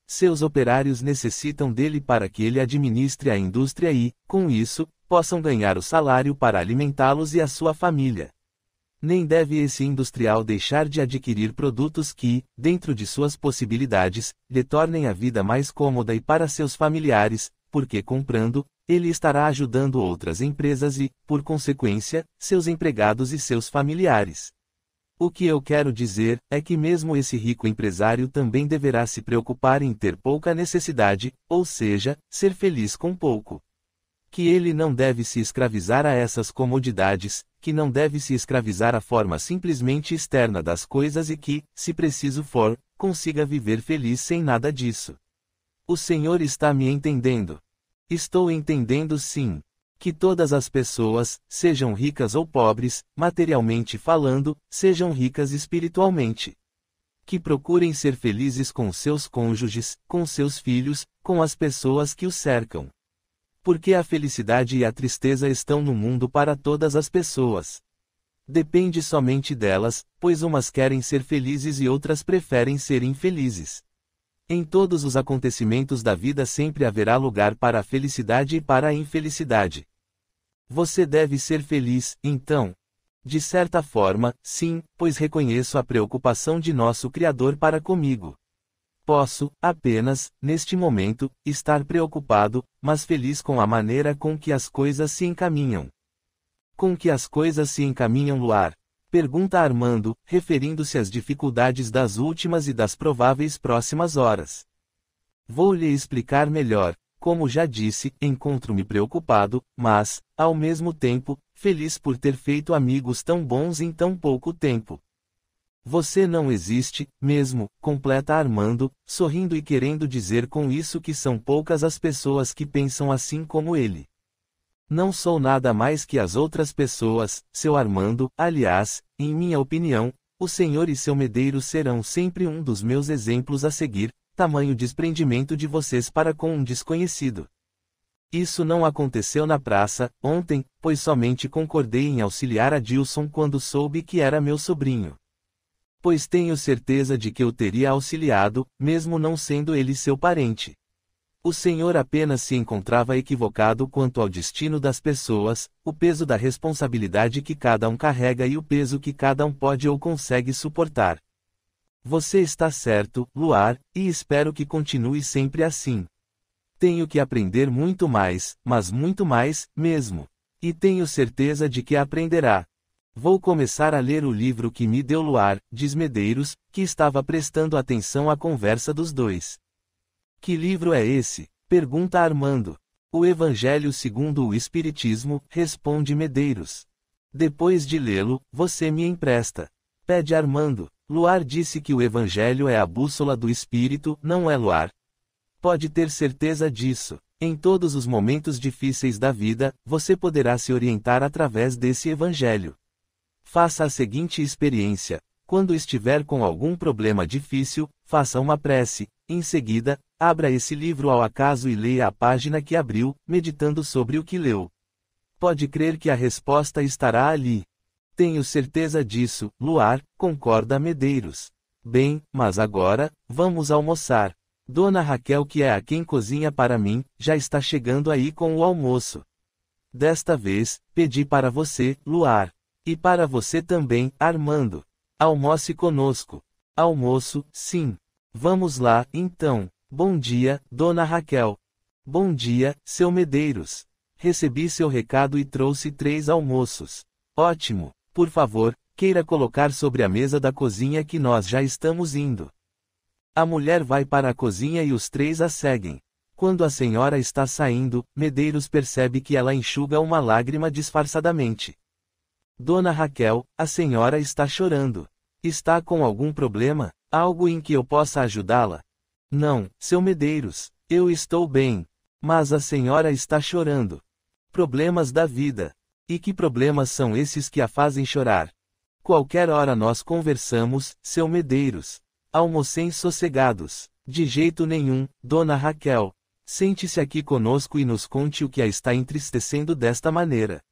Seus operários necessitam dele para que ele administre a indústria e, com isso, possam ganhar o salário para alimentá-los e a sua família. Nem deve esse industrial deixar de adquirir produtos que, dentro de suas possibilidades, lhe tornem a vida mais cômoda e para seus familiares, porque comprando, ele estará ajudando outras empresas e, por consequência, seus empregados e seus familiares. O que eu quero dizer é que mesmo esse rico empresário também deverá se preocupar em ter pouca necessidade, ou seja, ser feliz com pouco. Que ele não deve se escravizar a essas comodidades, que não deve se escravizar à forma simplesmente externa das coisas e que, se preciso for, consiga viver feliz sem nada disso. O Senhor está me entendendo. Estou entendendo sim. Que todas as pessoas, sejam ricas ou pobres, materialmente falando, sejam ricas espiritualmente. Que procurem ser felizes com seus cônjuges, com seus filhos, com as pessoas que os cercam. Porque a felicidade e a tristeza estão no mundo para todas as pessoas. Depende somente delas, pois umas querem ser felizes e outras preferem ser infelizes. Em todos os acontecimentos da vida sempre haverá lugar para a felicidade e para a infelicidade. Você deve ser feliz, então. De certa forma, sim, pois reconheço a preocupação de nosso Criador para comigo. Posso, apenas, neste momento, estar preocupado, mas feliz com a maneira com que as coisas se encaminham. Com que as coisas se encaminham, Luar? Pergunta Armando, referindo-se às dificuldades das últimas e das prováveis próximas horas. Vou lhe explicar melhor. Como já disse, encontro-me preocupado, mas, ao mesmo tempo, feliz por ter feito amigos tão bons em tão pouco tempo. Você não existe, mesmo, completa Armando, sorrindo e querendo dizer com isso que são poucas as pessoas que pensam assim como ele. Não sou nada mais que as outras pessoas, seu Armando, aliás, em minha opinião, o senhor e seu Medeiros serão sempre um dos meus exemplos a seguir, tamanho desprendimento de vocês para com um desconhecido. Isso não aconteceu na praça, ontem, pois somente concordei em auxiliar a Dilson quando soube que era meu sobrinho. Pois tenho certeza de que eu teria auxiliado, mesmo não sendo ele seu parente. O senhor apenas se encontrava equivocado quanto ao destino das pessoas, o peso da responsabilidade que cada um carrega e o peso que cada um pode ou consegue suportar. Você está certo, Luar, e espero que continue sempre assim. Tenho que aprender muito mais, mas muito mais, mesmo. E tenho certeza de que aprenderá. Vou começar a ler o livro que me deu Luar, diz Medeiros, que estava prestando atenção à conversa dos dois. Que livro é esse? Pergunta Armando. O Evangelho segundo o Espiritismo, responde Medeiros. Depois de lê-lo, você me empresta. Pede Armando. Luar disse que o Evangelho é a bússola do espírito, não é, Luar? Pode ter certeza disso. Em todos os momentos difíceis da vida, você poderá se orientar através desse Evangelho. Faça a seguinte experiência. Quando estiver com algum problema difícil, faça uma prece. Em seguida, abra esse livro ao acaso e leia a página que abriu, meditando sobre o que leu. Pode crer que a resposta estará ali. Tenho certeza disso, Luar, concorda Medeiros. Bem, mas agora, vamos almoçar. Dona Raquel, que é a quem cozinha para mim, já está chegando aí com o almoço. Desta vez, pedi para você, Luar. E para você também, Armando. Almoce conosco. Almoço, sim. Vamos lá, então. Bom dia, Dona Raquel. Bom dia, seu Medeiros. Recebi seu recado e trouxe 3 almoços. Ótimo. Por favor, queira colocar sobre a mesa da cozinha que nós já estamos indo. A mulher vai para a cozinha e os 3 a seguem. Quando a senhora está saindo, Medeiros percebe que ela enxuga uma lágrima disfarçadamente. Dona Raquel, a senhora está chorando. Está com algum problema? Algo em que eu possa ajudá-la? Não, seu Medeiros, eu estou bem. Mas a senhora está chorando. Problemas da vida. E que problemas são esses que a fazem chorar? Qualquer hora nós conversamos, seu Medeiros. Almocem sossegados. De jeito nenhum, dona Raquel. Sente-se aqui conosco e nos conte o que a está entristecendo desta maneira.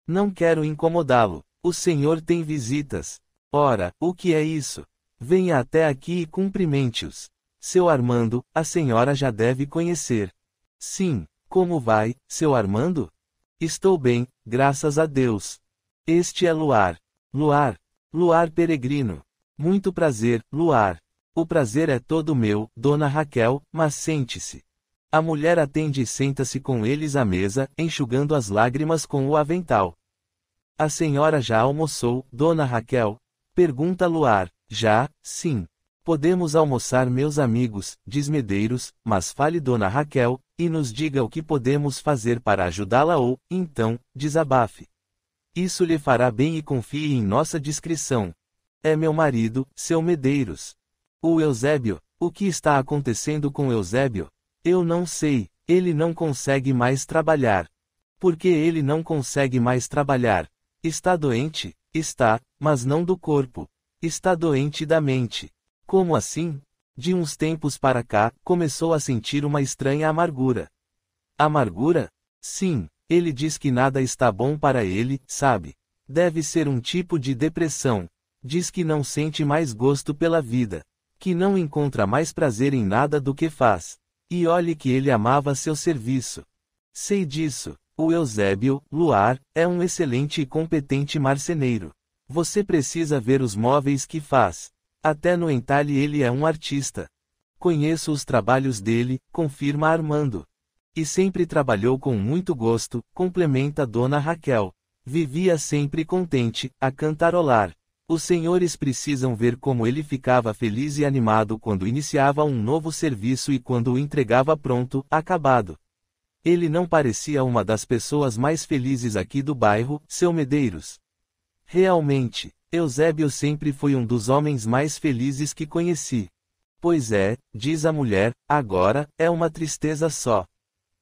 Não quero incomodá-lo. O senhor tem visitas. Ora, o que é isso? Venha até aqui e cumprimente-os. Seu Armando, a senhora já deve conhecer. Sim, como vai, seu Armando? Estou bem, graças a Deus. Este é Luar. Luar peregrino. Muito prazer, Luar. O prazer é todo meu, dona Raquel, mas sente-se. A mulher atende e senta-se com eles à mesa, enxugando as lágrimas com o avental. A senhora já almoçou, dona Raquel? Pergunta Luar. Já, sim. Podemos almoçar, meus amigos, diz Medeiros, mas fale dona Raquel, e nos diga o que podemos fazer para ajudá-la ou, então, desabafe. Isso lhe fará bem e confie em nossa discrição. É meu marido, seu Medeiros. O Eusébio, o que está acontecendo com Eusébio? Eu não sei, ele não consegue mais trabalhar. Por que ele não consegue mais trabalhar? Está doente? Está, mas não do corpo. Está doente da mente. Como assim? De uns tempos para cá, começou a sentir uma estranha amargura. Amargura? Sim, ele diz que nada está bom para ele, sabe? Deve ser um tipo de depressão. Diz que não sente mais gosto pela vida. Que não encontra mais prazer em nada do que faz. E olhe que ele amava seu serviço. Sei disso. O Eusébio, Luar, é um excelente e competente marceneiro. Você precisa ver os móveis que faz. Até no entalhe ele é um artista. Conheço os trabalhos dele, confirma Armando. E sempre trabalhou com muito gosto, complementa dona Raquel. Vivia sempre contente, a cantarolar. Os senhores precisam ver como ele ficava feliz e animado quando iniciava um novo serviço e quando o entregava pronto, acabado. Ele não parecia uma das pessoas mais felizes aqui do bairro, seu Medeiros. Realmente, Eusébio sempre foi um dos homens mais felizes que conheci. Pois é, diz a mulher, agora, é uma tristeza só.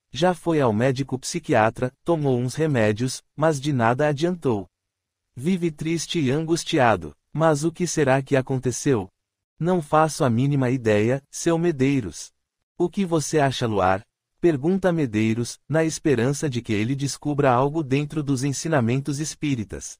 Já foi ao médico psiquiatra, tomou uns remédios, mas de nada adiantou. Vive triste e angustiado. Mas o que será que aconteceu? Não faço a mínima ideia, seu Medeiros. O que você acha, Luar? Pergunta Medeiros, na esperança de que ele descubra algo dentro dos ensinamentos espíritas.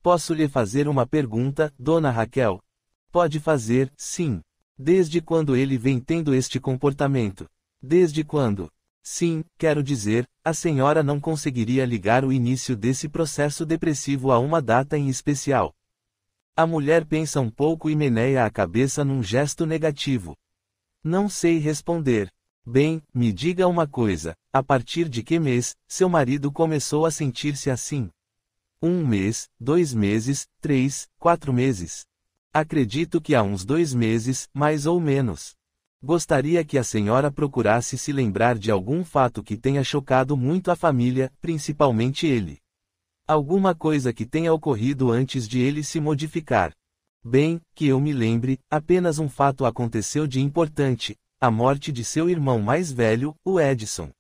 Posso lhe fazer uma pergunta, dona Raquel? Pode fazer, sim. Desde quando ele vem tendo este comportamento? Desde quando? Sim, quero dizer, a senhora não conseguiria ligar o início desse processo depressivo a uma data em especial. A mulher pensa um pouco e meneia a cabeça num gesto negativo. Não sei responder. Bem, me diga uma coisa, a partir de que mês, seu marido começou a sentir-se assim? 1 mês, 2 meses, 3, 4 meses. Acredito que há uns 2 meses, mais ou menos. Gostaria que a senhora procurasse se lembrar de algum fato que tenha chocado muito a família, principalmente ele. Alguma coisa que tenha ocorrido antes de ele se modificar. Bem, que eu me lembre, apenas um fato aconteceu de importante, a morte de seu irmão mais velho, o Edson.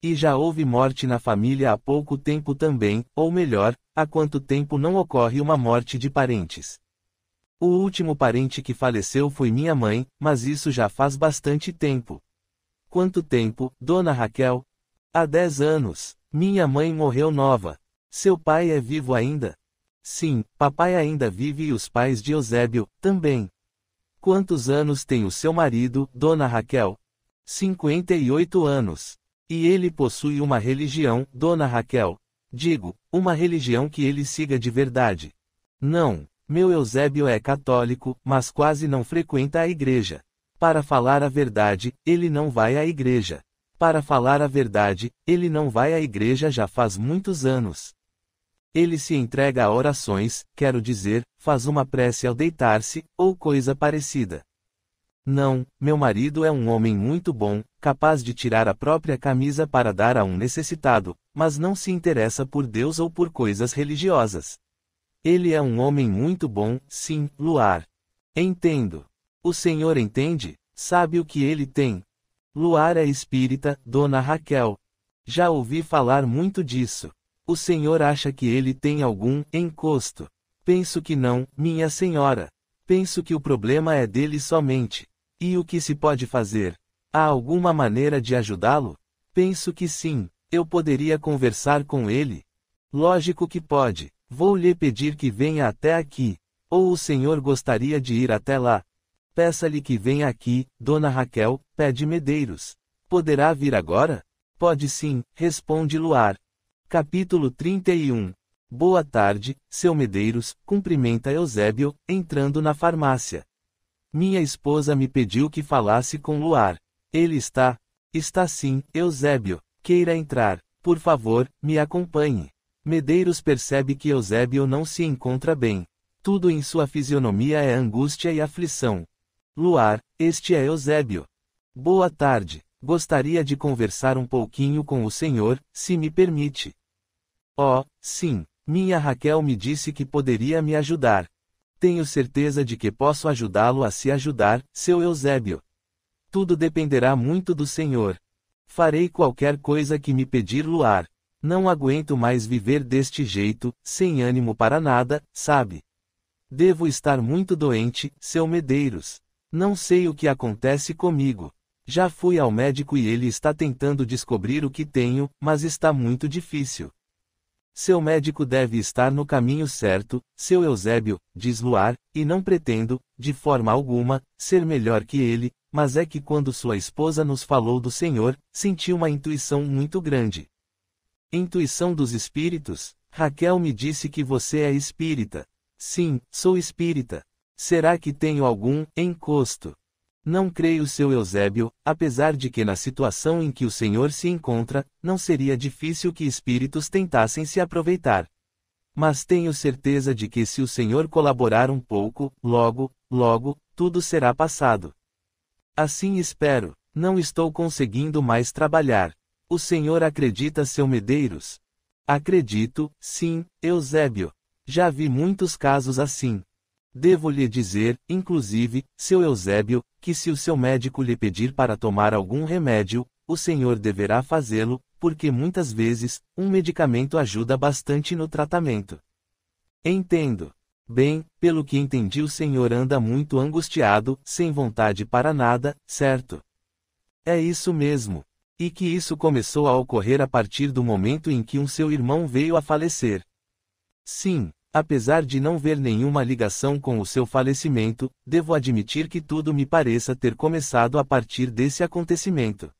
E já houve morte na família há pouco tempo também, ou melhor, há quanto tempo não ocorre uma morte de parentes? O último parente que faleceu foi minha mãe, mas isso já faz bastante tempo. Quanto tempo, dona Raquel? Há 10 anos. Minha mãe morreu nova. Seu pai é vivo ainda? Sim, papai ainda vive e os pais de Eusébio, também. Quantos anos tem o seu marido, dona Raquel? 58 anos. E ele possui uma religião, dona Raquel? Digo, uma religião que ele siga de verdade. Não. Meu Eusébio é católico, mas quase não frequenta a igreja. Para falar a verdade, ele não vai à igreja. Para falar a verdade, ele não vai à igreja já faz muitos anos. Ele se entrega a orações, quero dizer, faz uma prece ao deitar-se, ou coisa parecida. Não, meu marido é um homem muito bom, capaz de tirar a própria camisa para dar a um necessitado, mas não se interessa por Deus ou por coisas religiosas. Ele é um homem muito bom, sim, Luar. Entendo. O senhor entende? Sabe o que ele tem? Luar é espírita, dona Raquel. Já ouvi falar muito disso. O senhor acha que ele tem algum encosto? Penso que não, minha senhora. Penso que o problema é dele somente. E o que se pode fazer? Há alguma maneira de ajudá-lo? Penso que sim. Eu poderia conversar com ele. Lógico que pode. Vou lhe pedir que venha até aqui. Ou o senhor gostaria de ir até lá? Peça-lhe que venha aqui, dona Raquel, pede Medeiros. Poderá vir agora? Pode sim, responde Luar. Capítulo 31. Boa tarde, seu Medeiros, cumprimenta Eusébio, entrando na farmácia. Minha esposa me pediu que falasse com Luar. Ele está? Está sim, Eusébio. Queira entrar. Por favor, me acompanhe. Medeiros percebe que Eusébio não se encontra bem. Tudo em sua fisionomia é angústia e aflição. Luar, este é Eusébio. Boa tarde. Gostaria de conversar um pouquinho com o senhor, se me permite. Oh, sim. Minha Raquel me disse que poderia me ajudar. Tenho certeza de que posso ajudá-lo a se ajudar, seu Eusébio. Tudo dependerá muito do senhor. Farei qualquer coisa que me pedir Luar. Não aguento mais viver deste jeito, sem ânimo para nada, sabe? Devo estar muito doente, seu Medeiros. Não sei o que acontece comigo. Já fui ao médico e ele está tentando descobrir o que tenho, mas está muito difícil. Seu médico deve estar no caminho certo, seu Eusébio, diz Luar, e não pretendo, de forma alguma, ser melhor que ele, mas é que quando sua esposa nos falou do Senhor, senti uma intuição muito grande. Intuição dos espíritos? Raquel me disse que você é espírita. Sim, sou espírita. Será que tenho algum encosto? Não creio, seu Eusébio, apesar de que na situação em que o senhor se encontra, não seria difícil que espíritos tentassem se aproveitar. Mas tenho certeza de que se o senhor colaborar um pouco, logo, tudo será passado. Assim espero. Não estou conseguindo mais trabalhar. O senhor acredita, seu Medeiros? Acredito, sim, Eusébio. Já vi muitos casos assim. Devo lhe dizer, inclusive, seu Eusébio, que se o seu médico lhe pedir para tomar algum remédio, o senhor deverá fazê-lo, porque muitas vezes, um medicamento ajuda bastante no tratamento. Entendo. Bem, pelo que entendi, o senhor anda muito angustiado, sem vontade para nada, certo? É isso mesmo. E que isso começou a ocorrer a partir do momento em que seu irmão veio a falecer. Sim. Apesar de não ver nenhuma ligação com o seu falecimento, devo admitir que tudo me pareça ter começado a partir desse acontecimento.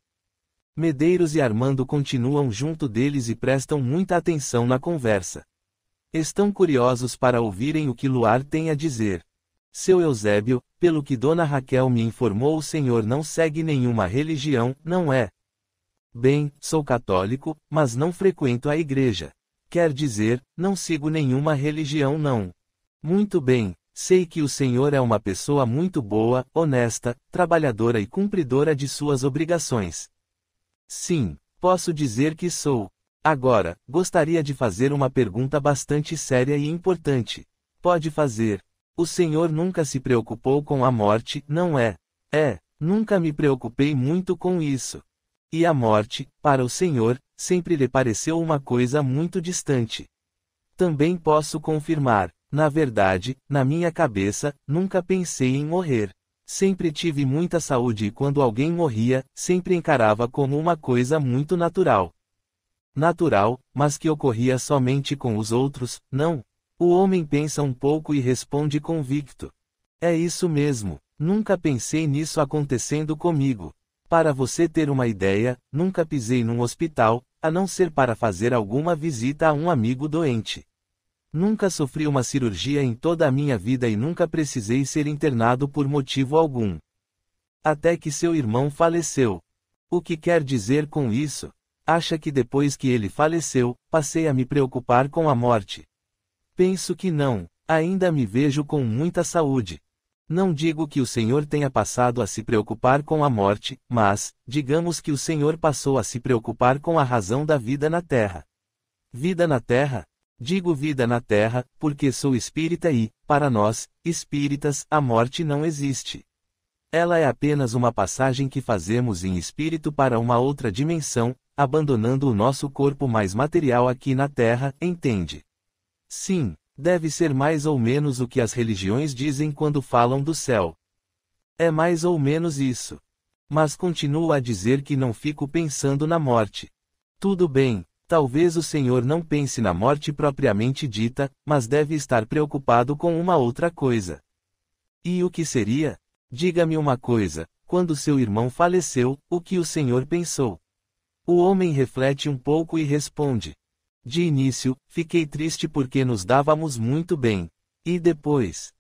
Medeiros e Armando continuam junto deles e prestam muita atenção na conversa. Estão curiosos para ouvirem o que Luar tem a dizer. Seu Eusébio, pelo que dona Raquel me informou, o senhor não segue nenhuma religião, não é? Bem, sou católico, mas não frequento a igreja. Quer dizer, não sigo nenhuma religião não. Muito bem, sei que o senhor é uma pessoa muito boa, honesta, trabalhadora e cumpridora de suas obrigações. Sim, posso dizer que sou. Agora, gostaria de fazer uma pergunta bastante séria e importante. Pode fazer. O senhor nunca se preocupou com a morte, não é? Nunca me preocupei muito com isso. E a morte, para o senhor, sempre lhe pareceu uma coisa muito distante. Também posso confirmar. Na verdade, na minha cabeça, nunca pensei em morrer. Sempre tive muita saúde e quando alguém morria, sempre encarava como uma coisa muito natural. Natural, mas que ocorria somente com os outros, não. O homem pensa um pouco e responde convicto. É isso mesmo, nunca pensei nisso acontecendo comigo. Para você ter uma ideia, nunca pisei num hospital, a não ser para fazer alguma visita a um amigo doente. Nunca sofri uma cirurgia em toda a minha vida e nunca precisei ser internado por motivo algum. Até que seu irmão faleceu. O que quer dizer com isso? Acha que depois que ele faleceu, passei a me preocupar com a morte? Penso que não, ainda me vejo com muita saúde. Não digo que o senhor tenha passado a se preocupar com a morte, mas, digamos que o senhor passou a se preocupar com a razão da vida na Terra. Vida na Terra? Digo vida na terra, porque sou espírita e, para nós, espíritas, a morte não existe. Ela é apenas uma passagem que fazemos em espírito para uma outra dimensão, abandonando o nosso corpo mais material aqui na terra, entende? Sim, deve ser mais ou menos o que as religiões dizem quando falam do céu. É mais ou menos isso. Mas continuo a dizer que não fico pensando na morte. Tudo bem. Talvez o Senhor não pense na morte propriamente dita, mas deve estar preocupado com uma outra coisa. E o que seria? Diga-me uma coisa, quando seu irmão faleceu, o que o Senhor pensou? O homem reflete um pouco e responde. De início, fiquei triste porque nos dávamos muito bem. E depois,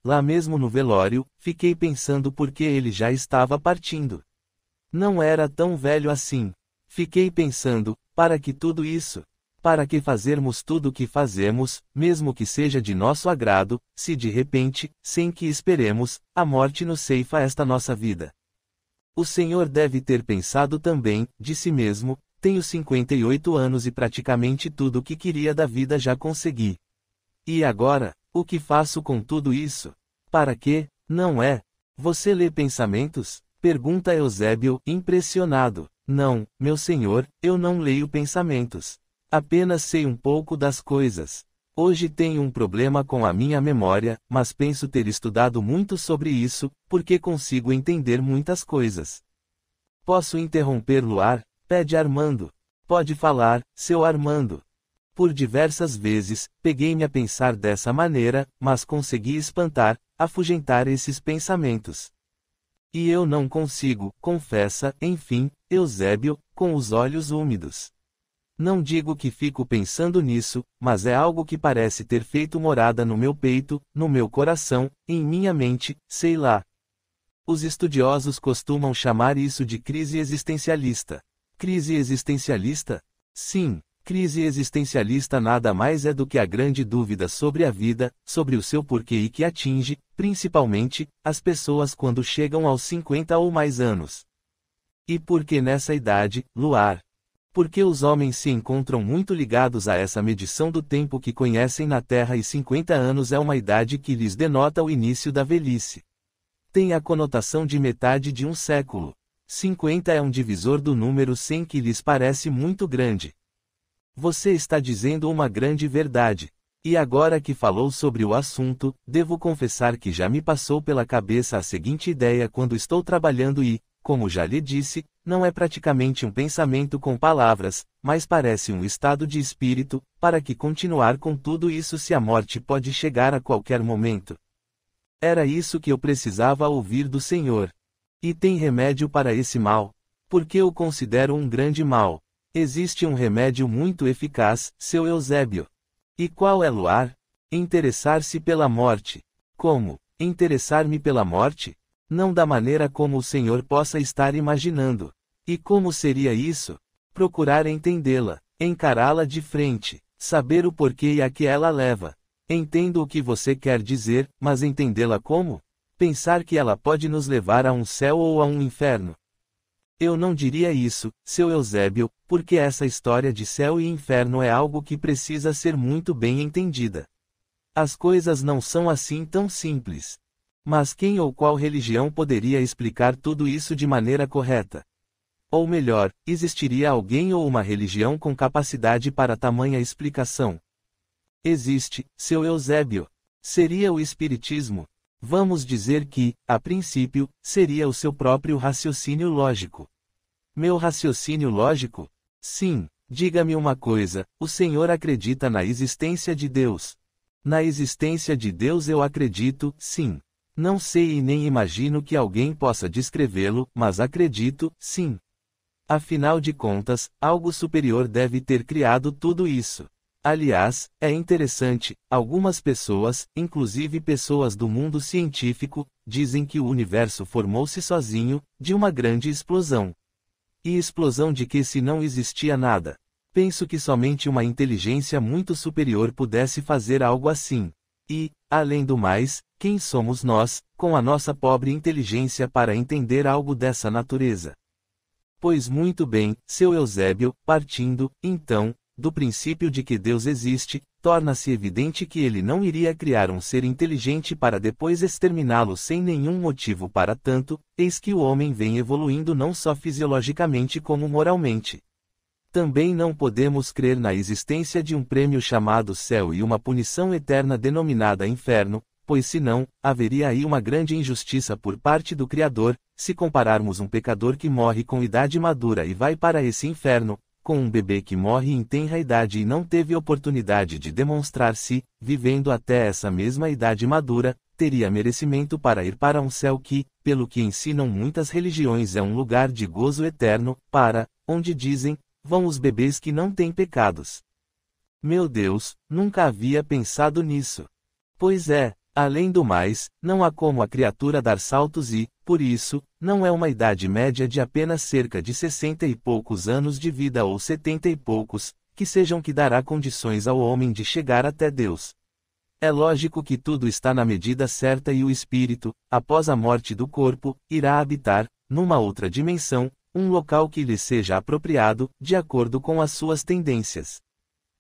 lá mesmo no velório, fiquei pensando porque ele já estava partindo. Não era tão velho assim. Fiquei pensando, para que tudo isso? Para que fazermos tudo o que fazemos, mesmo que seja de nosso agrado, se de repente, sem que esperemos, a morte nos ceifa esta nossa vida? O Senhor deve ter pensado também, de si mesmo, tenho 58 anos e praticamente tudo o que queria da vida já consegui. E agora, o que faço com tudo isso? Para quê, não é? Você lê pensamentos? Pergunta Eusébio, impressionado. Não, meu senhor, eu não leio pensamentos. Apenas sei um pouco das coisas. Hoje tenho um problema com a minha memória, mas penso ter estudado muito sobre isso, porque consigo entender muitas coisas. Posso interromper Luar? Pede Armando. Pode falar, seu Armando. Por diversas vezes, peguei-me a pensar dessa maneira, mas consegui espantar, afugentar esses pensamentos. E eu não consigo, confessa, enfim, Eusébio, com os olhos úmidos. Não digo que fico pensando nisso, mas é algo que parece ter feito morada no meu peito, no meu coração, em minha mente, sei lá. Os estudiosos costumam chamar isso de crise existencialista. Crise existencialista? Sim, crise existencialista nada mais é do que a grande dúvida sobre a vida, sobre o seu porquê e que atinge, principalmente, as pessoas quando chegam aos 50 ou mais anos. E por que nessa idade, Luar? Porque os homens se encontram muito ligados a essa medição do tempo que conhecem na Terra e 50 anos é uma idade que lhes denota o início da velhice. Tem a conotação de metade de um século. 50 é um divisor do número 100 que lhes parece muito grande. Você está dizendo uma grande verdade. E agora que falou sobre o assunto, devo confessar que já me passou pela cabeça a seguinte ideia quando estou trabalhando e, como já lhe disse, não é praticamente um pensamento com palavras, mas parece um estado de espírito, para que continuar com tudo isso se a morte pode chegar a qualquer momento. Era isso que eu precisava ouvir do Senhor. E tem remédio para esse mal? Porque eu considero um grande mal. Existe um remédio muito eficaz, seu Eusébio. E qual é, Luar? Interessar-se pela morte. Como? Interessar-me pela morte? Não da maneira como o Senhor possa estar imaginando. E como seria isso? Procurar entendê-la, encará-la de frente, saber o porquê e a que ela leva. Entendo o que você quer dizer, mas entendê-la como? Pensar que ela pode nos levar a um céu ou a um inferno. Eu não diria isso, seu Eusébio, porque essa história de céu e inferno é algo que precisa ser muito bem entendida. As coisas não são assim tão simples. Mas quem ou qual religião poderia explicar tudo isso de maneira correta? Ou melhor, existiria alguém ou uma religião com capacidade para tamanha explicação? Existe, seu Eusébio. Seria o Espiritismo. Vamos dizer que, a princípio, seria o seu próprio raciocínio lógico. Meu raciocínio lógico? Sim, diga-me uma coisa, o senhor acredita na existência de Deus? Na existência de Deus eu acredito, sim. Não sei e nem imagino que alguém possa descrevê-lo, mas acredito, sim. Afinal de contas, algo superior deve ter criado tudo isso. Aliás, é interessante, algumas pessoas, inclusive pessoas do mundo científico, dizem que o universo formou-se sozinho, de uma grande explosão. E explosão de que se não existia nada? Penso que somente uma inteligência muito superior pudesse fazer algo assim. E, além do mais, quem somos nós, com a nossa pobre inteligência para entender algo dessa natureza? Pois muito bem, seu Eusébio, partindo, então, do princípio de que Deus existe, torna-se evidente que ele não iria criar um ser inteligente para depois exterminá-lo sem nenhum motivo para tanto, eis que o homem vem evoluindo não só fisiologicamente como moralmente. Também não podemos crer na existência de um prêmio chamado céu e uma punição eterna denominada inferno, pois senão, haveria aí uma grande injustiça por parte do Criador, se compararmos um pecador que morre com idade madura e vai para esse inferno, com um bebê que morre em tenra idade e não teve oportunidade de demonstrar-se, vivendo até essa mesma idade madura, teria merecimento para ir para um céu que, pelo que ensinam muitas religiões, é um lugar de gozo eterno, para, onde dizem, vão os bebês que não têm pecados. Meu Deus, nunca havia pensado nisso. Pois é, além do mais, não há como a criatura dar saltos e, por isso, não é uma idade média de apenas cerca de 60 e poucos anos de vida ou 70 e poucos, que sejam que dará condições ao homem de chegar até Deus. É lógico que tudo está na medida certa e o espírito, após a morte do corpo, irá habitar, numa outra dimensão, um local que lhe seja apropriado, de acordo com as suas tendências.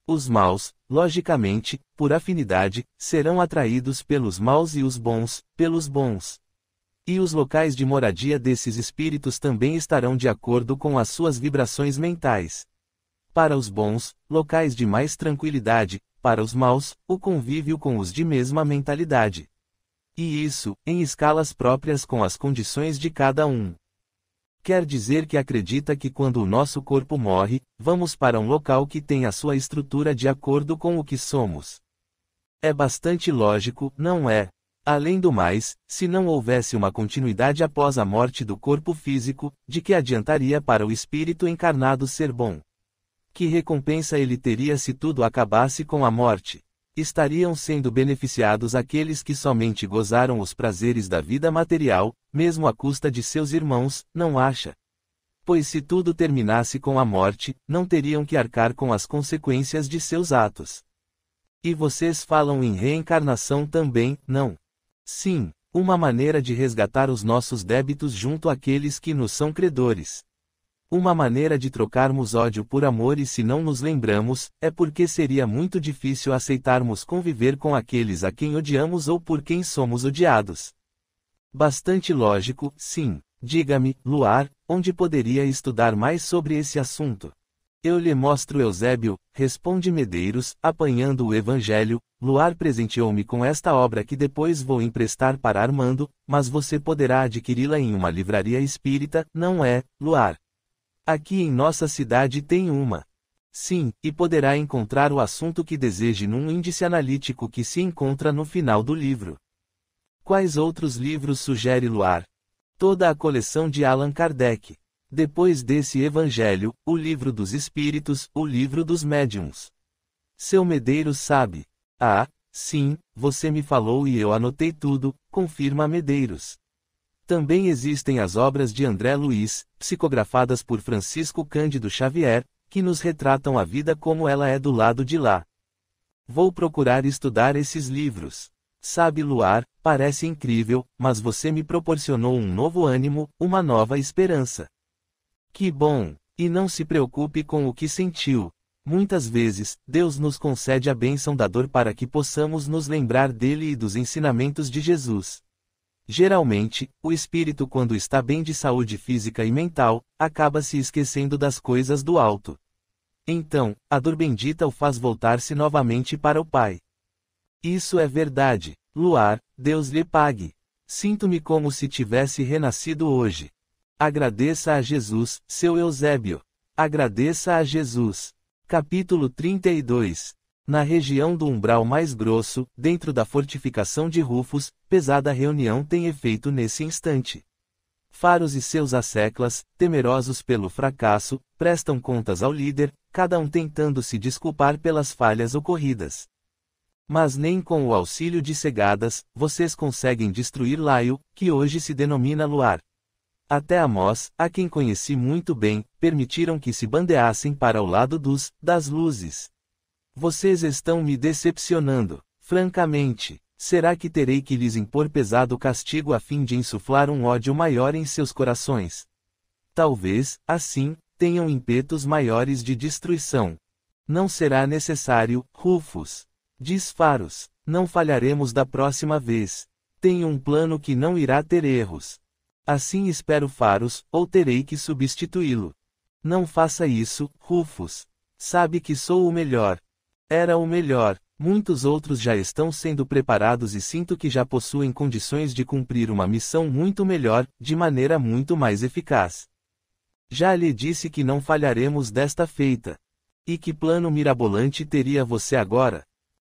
Os maus, logicamente, por afinidade, serão atraídos pelos maus e os bons, pelos bons. E os locais de moradia desses espíritos também estarão de acordo com as suas vibrações mentais. Para os bons, locais de mais tranquilidade, para os maus, o convívio com os de mesma mentalidade. E isso, em escalas próprias com as condições de cada um. Quer dizer que acredita que quando o nosso corpo morre, vamos para um local que tem a sua estrutura de acordo com o que somos. É bastante lógico, não é? Além do mais, se não houvesse uma continuidade após a morte do corpo físico, de que adiantaria para o espírito encarnado ser bom? Que recompensa ele teria se tudo acabasse com a morte? Estariam sendo beneficiados aqueles que somente gozaram os prazeres da vida material, mesmo à custa de seus irmãos, não acha? Pois se tudo terminasse com a morte, não teriam que arcar com as consequências de seus atos. E vocês falam em reencarnação também, não? Sim, uma maneira de resgatar os nossos débitos junto àqueles que nos são credores. Uma maneira de trocarmos ódio por amor e se não nos lembramos, é porque seria muito difícil aceitarmos conviver com aqueles a quem odiamos ou por quem somos odiados. Bastante lógico, sim. Diga-me, Luar, onde poderia estudar mais sobre esse assunto? Eu lhe mostro Eusébio, responde Medeiros, apanhando o Evangelho. Luar presenteou-me com esta obra que depois vou emprestar para Armando, mas você poderá adquiri-la em uma livraria espírita, não é, Luar? Aqui em nossa cidade tem uma. Sim, e poderá encontrar o assunto que deseje num índice analítico que se encontra no final do livro. Quais outros livros sugere Luar? Toda a coleção de Allan Kardec. Depois desse Evangelho, o Livro dos Espíritos, o Livro dos Médiuns. Seu Medeiros sabe. Ah, sim, você me falou e eu anotei tudo, confirma Medeiros. Também existem as obras de André Luiz, psicografadas por Francisco Cândido Xavier, que nos retratam a vida como ela é do lado de lá. Vou procurar estudar esses livros. Sabe, Luar, parece incrível, mas você me proporcionou um novo ânimo, uma nova esperança. Que bom! E não se preocupe com o que sentiu. Muitas vezes, Deus nos concede a bênção da dor para que possamos nos lembrar dele e dos ensinamentos de Jesus. Geralmente, o espírito, quando está bem de saúde física e mental, acaba se esquecendo das coisas do alto. Então, a dor bendita o faz voltar-se novamente para o Pai. Isso é verdade, Luar, Deus lhe pague. Sinto-me como se tivesse renascido hoje. Agradeça a Jesus, seu Eusébio. Agradeça a Jesus. Capítulo 32. Na região do umbral mais grosso, dentro da fortificação de Rufus, pesada reunião tem efeito nesse instante. Faros e seus asseclas, temerosos pelo fracasso, prestam contas ao líder, cada um tentando se desculpar pelas falhas ocorridas. Mas nem com o auxílio de cegadas, vocês conseguem destruir Laio, que hoje se denomina Luar. Até Amós, a quem conheci muito bem, permitiram que se bandeassem para o lado das luzes. Vocês estão me decepcionando, francamente. Será que terei que lhes impor pesado castigo a fim de insuflar um ódio maior em seus corações? Talvez, assim, tenham ímpetos maiores de destruição. Não será necessário, Rufus. Diz Faros. Não falharemos da próxima vez. Tenho um plano que não irá ter erros. Assim espero Faros, ou terei que substituí-lo. Não faça isso, Rufus. Sabe que sou o melhor. Era o melhor. Muitos outros já estão sendo preparados e sinto que já possuem condições de cumprir uma missão muito melhor, de maneira muito mais eficaz. Já lhe disse que não falharemos desta feita. E que plano mirabolante teria você agora?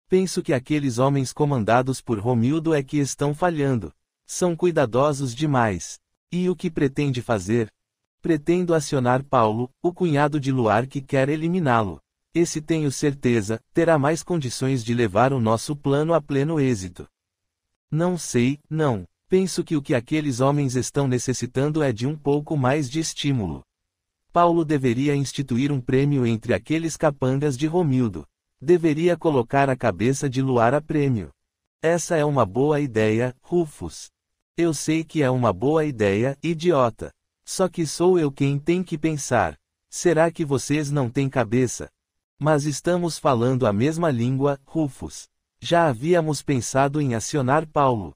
Penso que aqueles homens comandados por Romildo é que estão falhando. São cuidadosos demais. E o que pretende fazer? Pretendo acionar Paulo, o cunhado de Luar que quer eliminá-lo. Esse tenho certeza, terá mais condições de levar o nosso plano a pleno êxito. Não sei, não. Penso que o que aqueles homens estão necessitando é de um pouco mais de estímulo. Paulo deveria instituir um prêmio entre aqueles capangas de Romildo. Deveria colocar a cabeça de Luar a prêmio. Essa é uma boa ideia, Rufus. Eu sei que é uma boa ideia, idiota. Só que sou eu quem tem que pensar. Será que vocês não têm cabeça? Mas estamos falando a mesma língua, Rufus. Já havíamos pensado em acionar Paulo.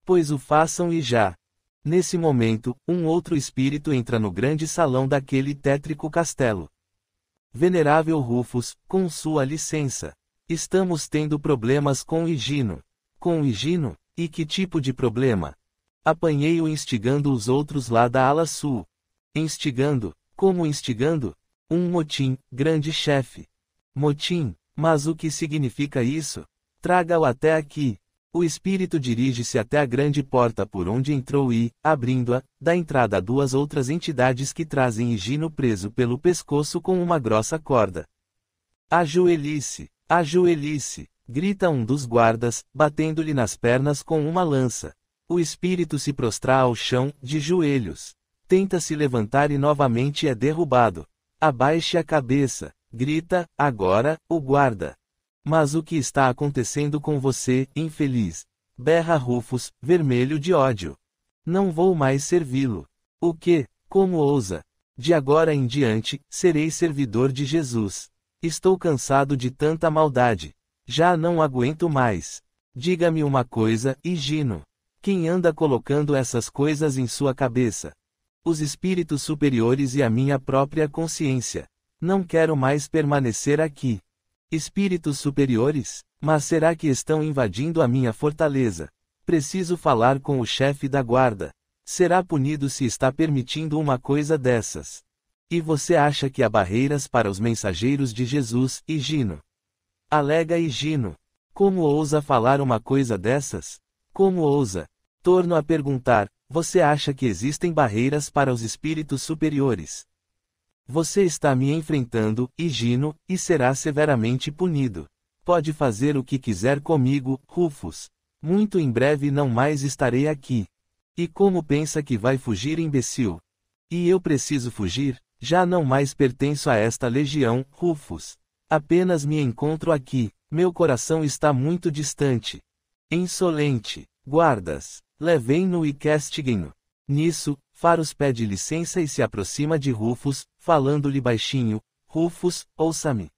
Pois o façam e já. Nesse momento, um outro espírito entra no grande salão daquele tétrico castelo. Venerável Rufus, com sua licença. Estamos tendo problemas com Higino. Com Higino? E que tipo de problema? Apanhei-o instigando os outros lá da ala sul. Instigando? Como instigando? Um motim, grande chefe. Motim? Mas o que significa isso? Traga-o até aqui. O espírito dirige-se até a grande porta por onde entrou e, abrindo-a, dá entrada a duas outras entidades que trazem Higino preso pelo pescoço com uma grossa corda. Ajoelhe-se! Ajoelhe-se! Grita um dos guardas, batendo-lhe nas pernas com uma lança. O espírito se prostra ao chão, de joelhos. Tenta se levantar e novamente é derrubado. Abaixe a cabeça! Grita, agora, o guarda. Mas o que está acontecendo com você, infeliz? Berra Rufus, vermelho de ódio. Não vou mais servi-lo. O que? Como ousa? De agora em diante, serei servidor de Jesus. Estou cansado de tanta maldade. Já não aguento mais. Diga-me uma coisa, Higino. Quem anda colocando essas coisas em sua cabeça? Os espíritos superiores e a minha própria consciência. Não quero mais permanecer aqui. Espíritos superiores? Mas será que estão invadindo a minha fortaleza? Preciso falar com o chefe da guarda. Será punido se está permitindo uma coisa dessas. E você acha que há barreiras para os mensageiros de Jesus, Higino? Alega Higino. Como ousa falar uma coisa dessas? Como ousa? Torno a perguntar, você acha que existem barreiras para os espíritos superiores? Você está me enfrentando, Higino, e será severamente punido. Pode fazer o que quiser comigo, Rufus. Muito em breve não mais estarei aqui. E como pensa que vai fugir, imbecil? E eu preciso fugir? Já não mais pertenço a esta legião, Rufus. Apenas me encontro aqui. Meu coração está muito distante. Insolente. Guardas, levem-no e castiguem-no. Nisso, Faros pede licença e se aproxima de Rufus, falando-lhe baixinho, Rufus, ouça-me.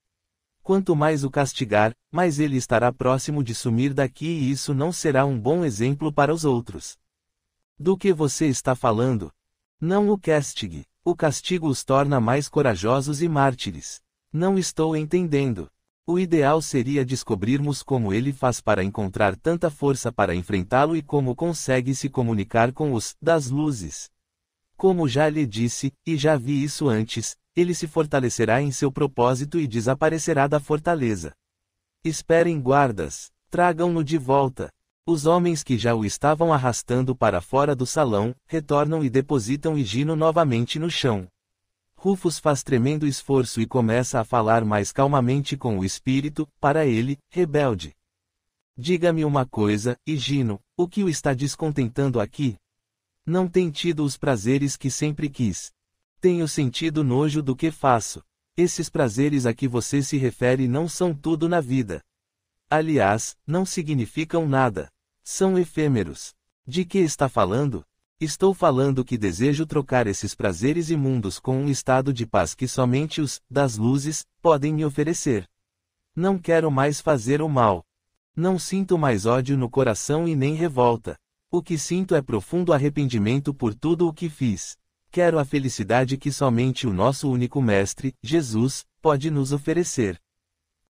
Quanto mais o castigar, mais ele estará próximo de sumir daqui e isso não será um bom exemplo para os outros. Do que você está falando? Não o castigue. O castigo os torna mais corajosos e mártires. Não estou entendendo. O ideal seria descobrirmos como ele faz para encontrar tanta força para enfrentá-lo e como consegue se comunicar com os das luzes. Como já lhe disse, e já vi isso antes, ele se fortalecerá em seu propósito e desaparecerá da fortaleza. Esperem, guardas, tragam-no de volta. Os homens que já o estavam arrastando para fora do salão, retornam e depositam Higino novamente no chão. Rufus faz tremendo esforço e começa a falar mais calmamente com o espírito, para ele, rebelde. Diga-me uma coisa, Higino, o que o está descontentando aqui? Não tem tido os prazeres que sempre quis. Tenho sentido nojo do que faço. Esses prazeres a que você se refere não são tudo na vida. Aliás, não significam nada. São efêmeros. De que está falando? Estou falando que desejo trocar esses prazeres imundos com um estado de paz que somente os das luzes podem me oferecer. Não quero mais fazer o mal. Não sinto mais ódio no coração e nem revolta. O que sinto é profundo arrependimento por tudo o que fiz. Quero a felicidade que somente o nosso único Mestre, Jesus, pode nos oferecer.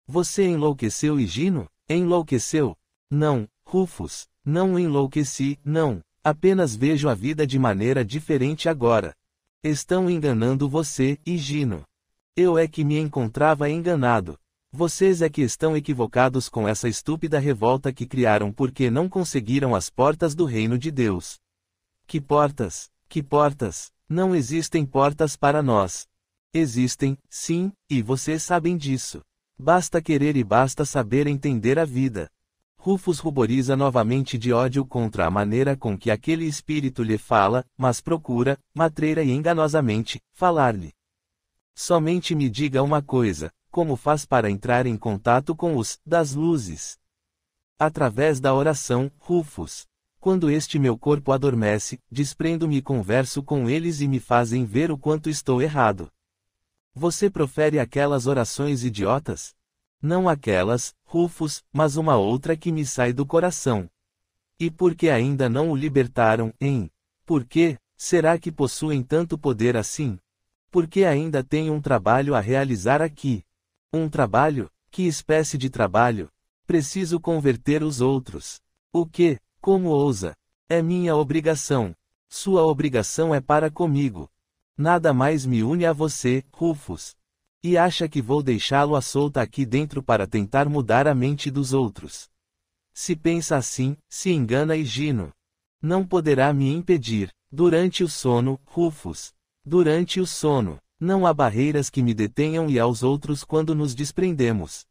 Você enlouqueceu, Higino? Enlouqueceu? Não, Rufus, não enlouqueci, não. Apenas vejo a vida de maneira diferente agora. Estão enganando você, Higino. Eu é que me encontrava enganado. Vocês é que estão equivocados com essa estúpida revolta que criaram porque não conseguiram as portas do reino de Deus. Que portas? Que portas? Não existem portas para nós. Existem, sim, e vocês sabem disso. Basta querer e basta saber entender a vida. Rufus ruboriza novamente de ódio contra a maneira com que aquele espírito lhe fala, mas procura, matreira e enganosamente, falar-lhe. Somente me diga uma coisa. Como faz para entrar em contato com os das luzes? Através da oração, Rufus. Quando este meu corpo adormece, desprendo-me e converso com eles e me fazem ver o quanto estou errado. Você profere aquelas orações idiotas? Não aquelas, Rufus, mas uma outra que me sai do coração. E por que ainda não o libertaram, hein? Por que, será que possuem tanto poder assim? Porque ainda tem um trabalho a realizar aqui. Um trabalho? Que espécie de trabalho? Preciso converter os outros. O que? Como ousa? É minha obrigação. Sua obrigação é para comigo. Nada mais me une a você, Rufus. E acha que vou deixá-lo à solta aqui dentro para tentar mudar a mente dos outros? Se pensa assim, se engana, Higino. Não poderá me impedir. Durante o sono, Rufus. Durante o sono. Não há barreiras que me detenham e aos outros quando nos desprendemos.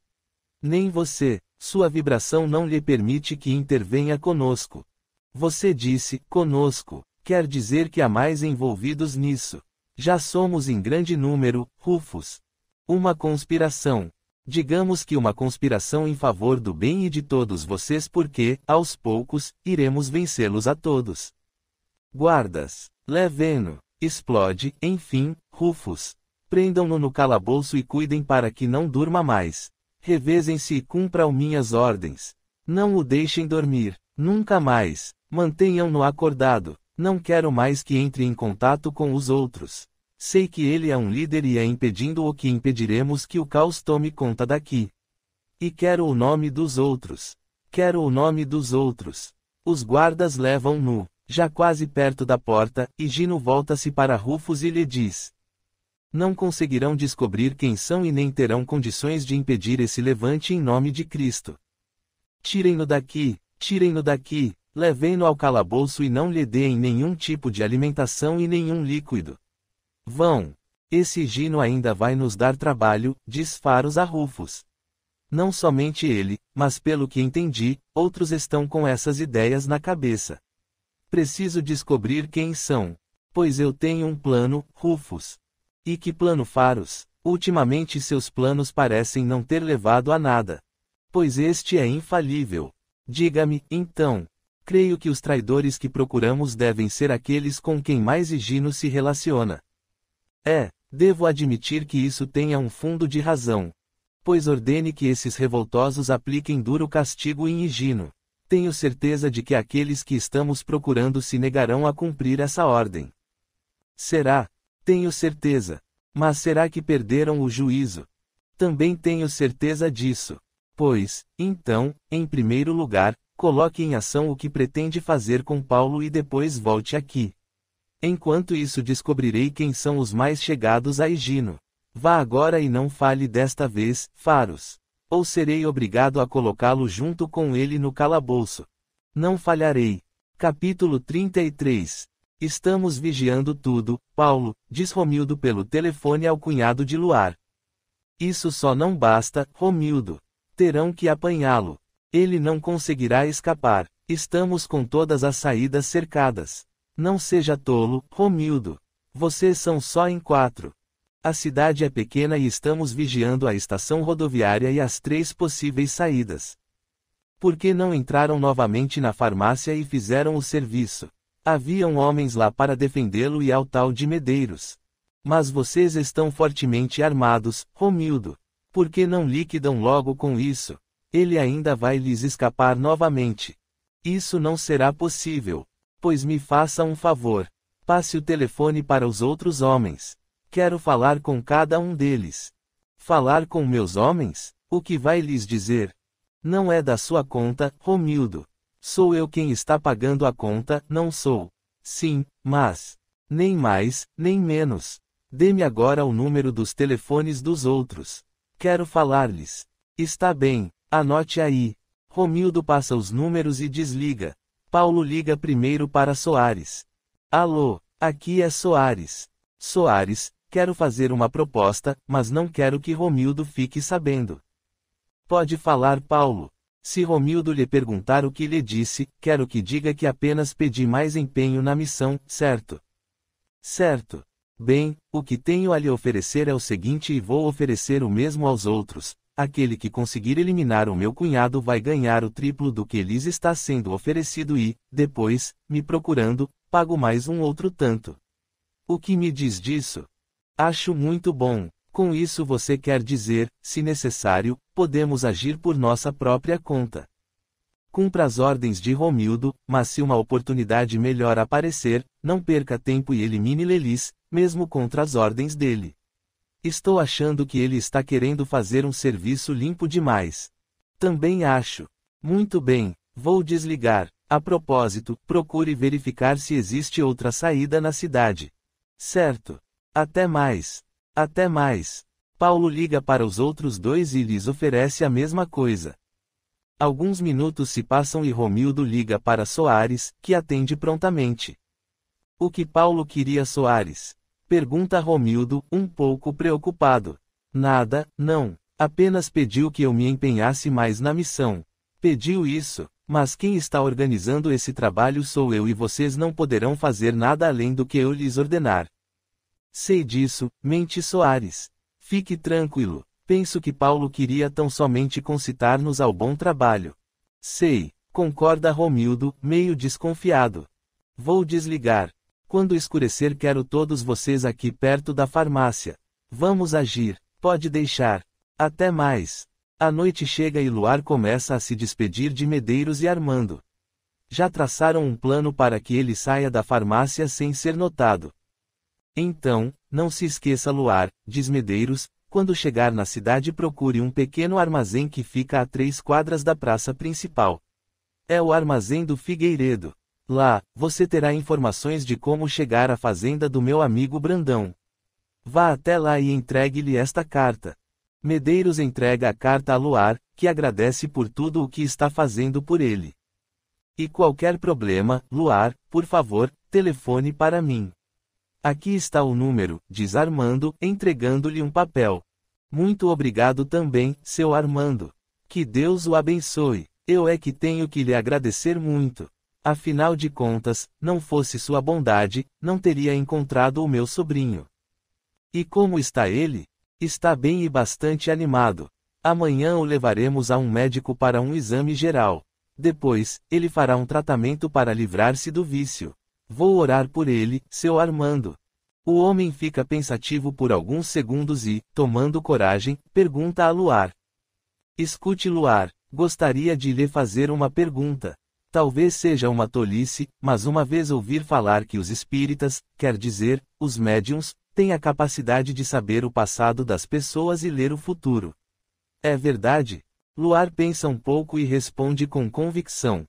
Nem você, sua vibração não lhe permite que intervenha conosco. Você disse, conosco, quer dizer que há mais envolvidos nisso. Já somos em grande número, Rufus. Uma conspiração. Digamos que uma conspiração em favor do bem e de todos vocês porque, aos poucos, iremos vencê-los a todos. Guardas, levem-no. Explode, enfim, Rufus. Prendam-no no calabouço e cuidem para que não durma mais. Revezem-se e cumpram minhas ordens. Não o deixem dormir, nunca mais. Mantenham-no acordado. Não quero mais que entre em contato com os outros. Sei que ele é um líder e é impedindo-o que impediremos que o caos tome conta daqui. E quero o nome dos outros. Quero o nome dos outros. Os guardas levam-no. Já quase perto da porta, Higino volta-se para Rufus e lhe diz: não conseguirão descobrir quem são e nem terão condições de impedir esse levante em nome de Cristo. Tirem-no daqui, levem-no ao calabouço e não lhe deem nenhum tipo de alimentação e nenhum líquido. Vão. Esse Higino ainda vai nos dar trabalho, diz Faros a Rufus. Não somente ele, mas pelo que entendi, outros estão com essas ideias na cabeça. Preciso descobrir quem são. Pois eu tenho um plano, Rufus. E que plano, Faros? Ultimamente seus planos parecem não ter levado a nada. Pois este é infalível. Diga-me, então. Creio que os traidores que procuramos devem ser aqueles com quem mais Higino se relaciona. Devo admitir que isso tenha um fundo de razão. Pois ordene que esses revoltosos apliquem duro castigo em Higino. Tenho certeza de que aqueles que estamos procurando se negarão a cumprir essa ordem. Será? Tenho certeza. Mas será que perderam o juízo? Também tenho certeza disso. Pois, então, em primeiro lugar, coloque em ação o que pretende fazer com Paulo e depois volte aqui. Enquanto isso descobrirei quem são os mais chegados a Higino. Vá agora e não fale desta vez, Faros. Ou serei obrigado a colocá-lo junto com ele no calabouço. Não falharei. Capítulo 33. Estamos vigiando tudo, Paulo, diz Romildo pelo telefone ao cunhado de Luar. Isso só não basta, Romildo. Terão que apanhá-lo. Ele não conseguirá escapar. Estamos com todas as saídas cercadas. Não seja tolo, Romildo. Vocês são só em 4. A cidade é pequena e estamos vigiando a estação rodoviária e as 3 possíveis saídas. Por que não entraram novamente na farmácia e fizeram o serviço? Haviam homens lá para defendê-lo e ao tal de Medeiros. Mas vocês estão fortemente armados, Romildo. Por que não liquidam logo com isso? Ele ainda vai lhes escapar novamente. Isso não será possível. Pois me faça um favor. Passe o telefone para os outros homens. Quero falar com cada um deles. Falar com meus homens? O que vai lhes dizer? Não é da sua conta, Romildo. Sou eu quem está pagando a conta, não sou. Sim, mas... nem mais, nem menos. Dê-me agora o número dos telefones dos outros. Quero falar-lhes. Está bem, anote aí. Romildo passa os números e desliga. Paulo liga primeiro para Soares. Alô, aqui é Soares. Soares, quero fazer uma proposta, mas não quero que Romildo fique sabendo. Pode falar, Paulo. Se Romildo lhe perguntar o que lhe disse, quero que diga que apenas pedi mais empenho na missão, certo? Certo. Bem, o que tenho a lhe oferecer é o seguinte e vou oferecer o mesmo aos outros. Aquele que conseguir eliminar o meu cunhado vai ganhar o triplo do que lhes está sendo oferecido e, depois, me procurando, pago mais um outro tanto. O que me diz disso? Acho muito bom. Com isso você quer dizer, se necessário, podemos agir por nossa própria conta. Cumpra as ordens de Romildo, mas se uma oportunidade melhor aparecer, não perca tempo e elimine Lelis, mesmo contra as ordens dele. Estou achando que ele está querendo fazer um serviço limpo demais. Também acho. Muito bem, vou desligar. A propósito, procure verificar se existe outra saída na cidade. Certo. Até mais. Até mais. Paulo liga para os outros dois e lhes oferece a mesma coisa. Alguns minutos se passam e Romildo liga para Soares, que atende prontamente. O que Paulo queria, Soares? Pergunta Romildo, um pouco preocupado. Nada, não. Apenas pediu que eu me empenhasse mais na missão. Pediu isso, mas quem está organizando esse trabalho sou eu e vocês não poderão fazer nada além do que eu lhes ordenar. Sei disso, mente Soares. Fique tranquilo. Penso que Paulo queria tão somente concitar-nos ao bom trabalho. Sei, concorda Romildo, meio desconfiado. Vou desligar. Quando escurecer quero todos vocês aqui perto da farmácia. Vamos agir, pode deixar. Até mais. A noite chega e Luar começa a se despedir de Medeiros e Armando. Já traçaram um plano para que ele saia da farmácia sem ser notado. Então, não se esqueça Luar, diz Medeiros, quando chegar na cidade procure um pequeno armazém que fica a 3 quadras da praça principal. É o armazém do Figueiredo. Lá, você terá informações de como chegar à fazenda do meu amigo Brandão. Vá até lá e entregue-lhe esta carta. Medeiros entrega a carta a Luar, que agradece por tudo o que está fazendo por ele. E qualquer problema, Luar, por favor, telefone para mim. Aqui está o número, diz Armando, entregando-lhe um papel. Muito obrigado também, seu Armando. Que Deus o abençoe. Eu é que tenho que lhe agradecer muito. Afinal de contas, não fosse sua bondade, não teria encontrado o meu sobrinho. E como está ele? Está bem e bastante animado. Amanhã o levaremos a um médico para um exame geral. Depois, ele fará um tratamento para livrar-se do vício. Vou orar por ele, seu Armando. O homem fica pensativo por alguns segundos e, tomando coragem, pergunta a Luar. Escute Luar, gostaria de lhe fazer uma pergunta. Talvez seja uma tolice, mas uma vez ouvir falar que os espíritas, quer dizer, os médiuns, têm a capacidade de saber o passado das pessoas e ler o futuro. É verdade? Luar pensa um pouco e responde com convicção.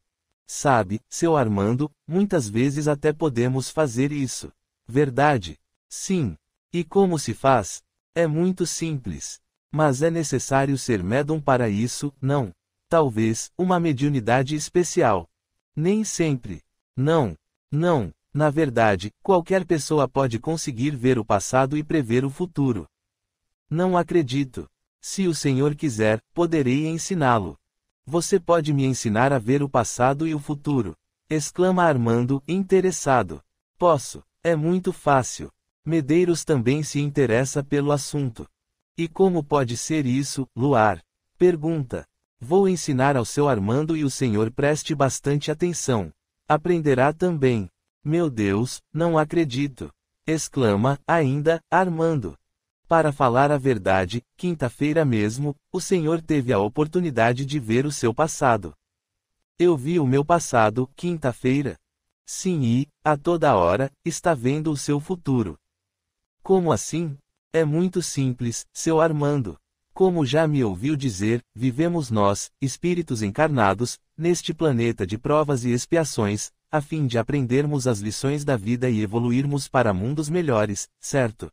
Sabe, seu Armando, muitas vezes até podemos fazer isso. Verdade? Sim. E como se faz? É muito simples. Mas é necessário ser médium para isso, não? Talvez, uma mediunidade especial. Nem sempre. Não. Não. Na verdade, qualquer pessoa pode conseguir ver o passado e prever o futuro. Não acredito. Se o Senhor quiser, poderei ensiná-lo. Você pode me ensinar a ver o passado e o futuro? Exclama Armando, interessado. Posso. É muito fácil. Medeiros também se interessa pelo assunto. E como pode ser isso, Luar? Pergunta. Vou ensinar ao seu Armando e o senhor preste bastante atenção. Aprenderá também. Meu Deus, não acredito. Exclama, ainda, Armando. Para falar a verdade, quinta-feira mesmo, o Senhor teve a oportunidade de ver o seu passado. Eu vi o meu passado, quinta-feira. Sim, e, a toda hora, está vendo o seu futuro. Como assim? É muito simples, seu Armando. Como já me ouviu dizer, vivemos nós, espíritos encarnados, neste planeta de provas e expiações, a fim de aprendermos as lições da vida e evoluirmos para mundos melhores, certo?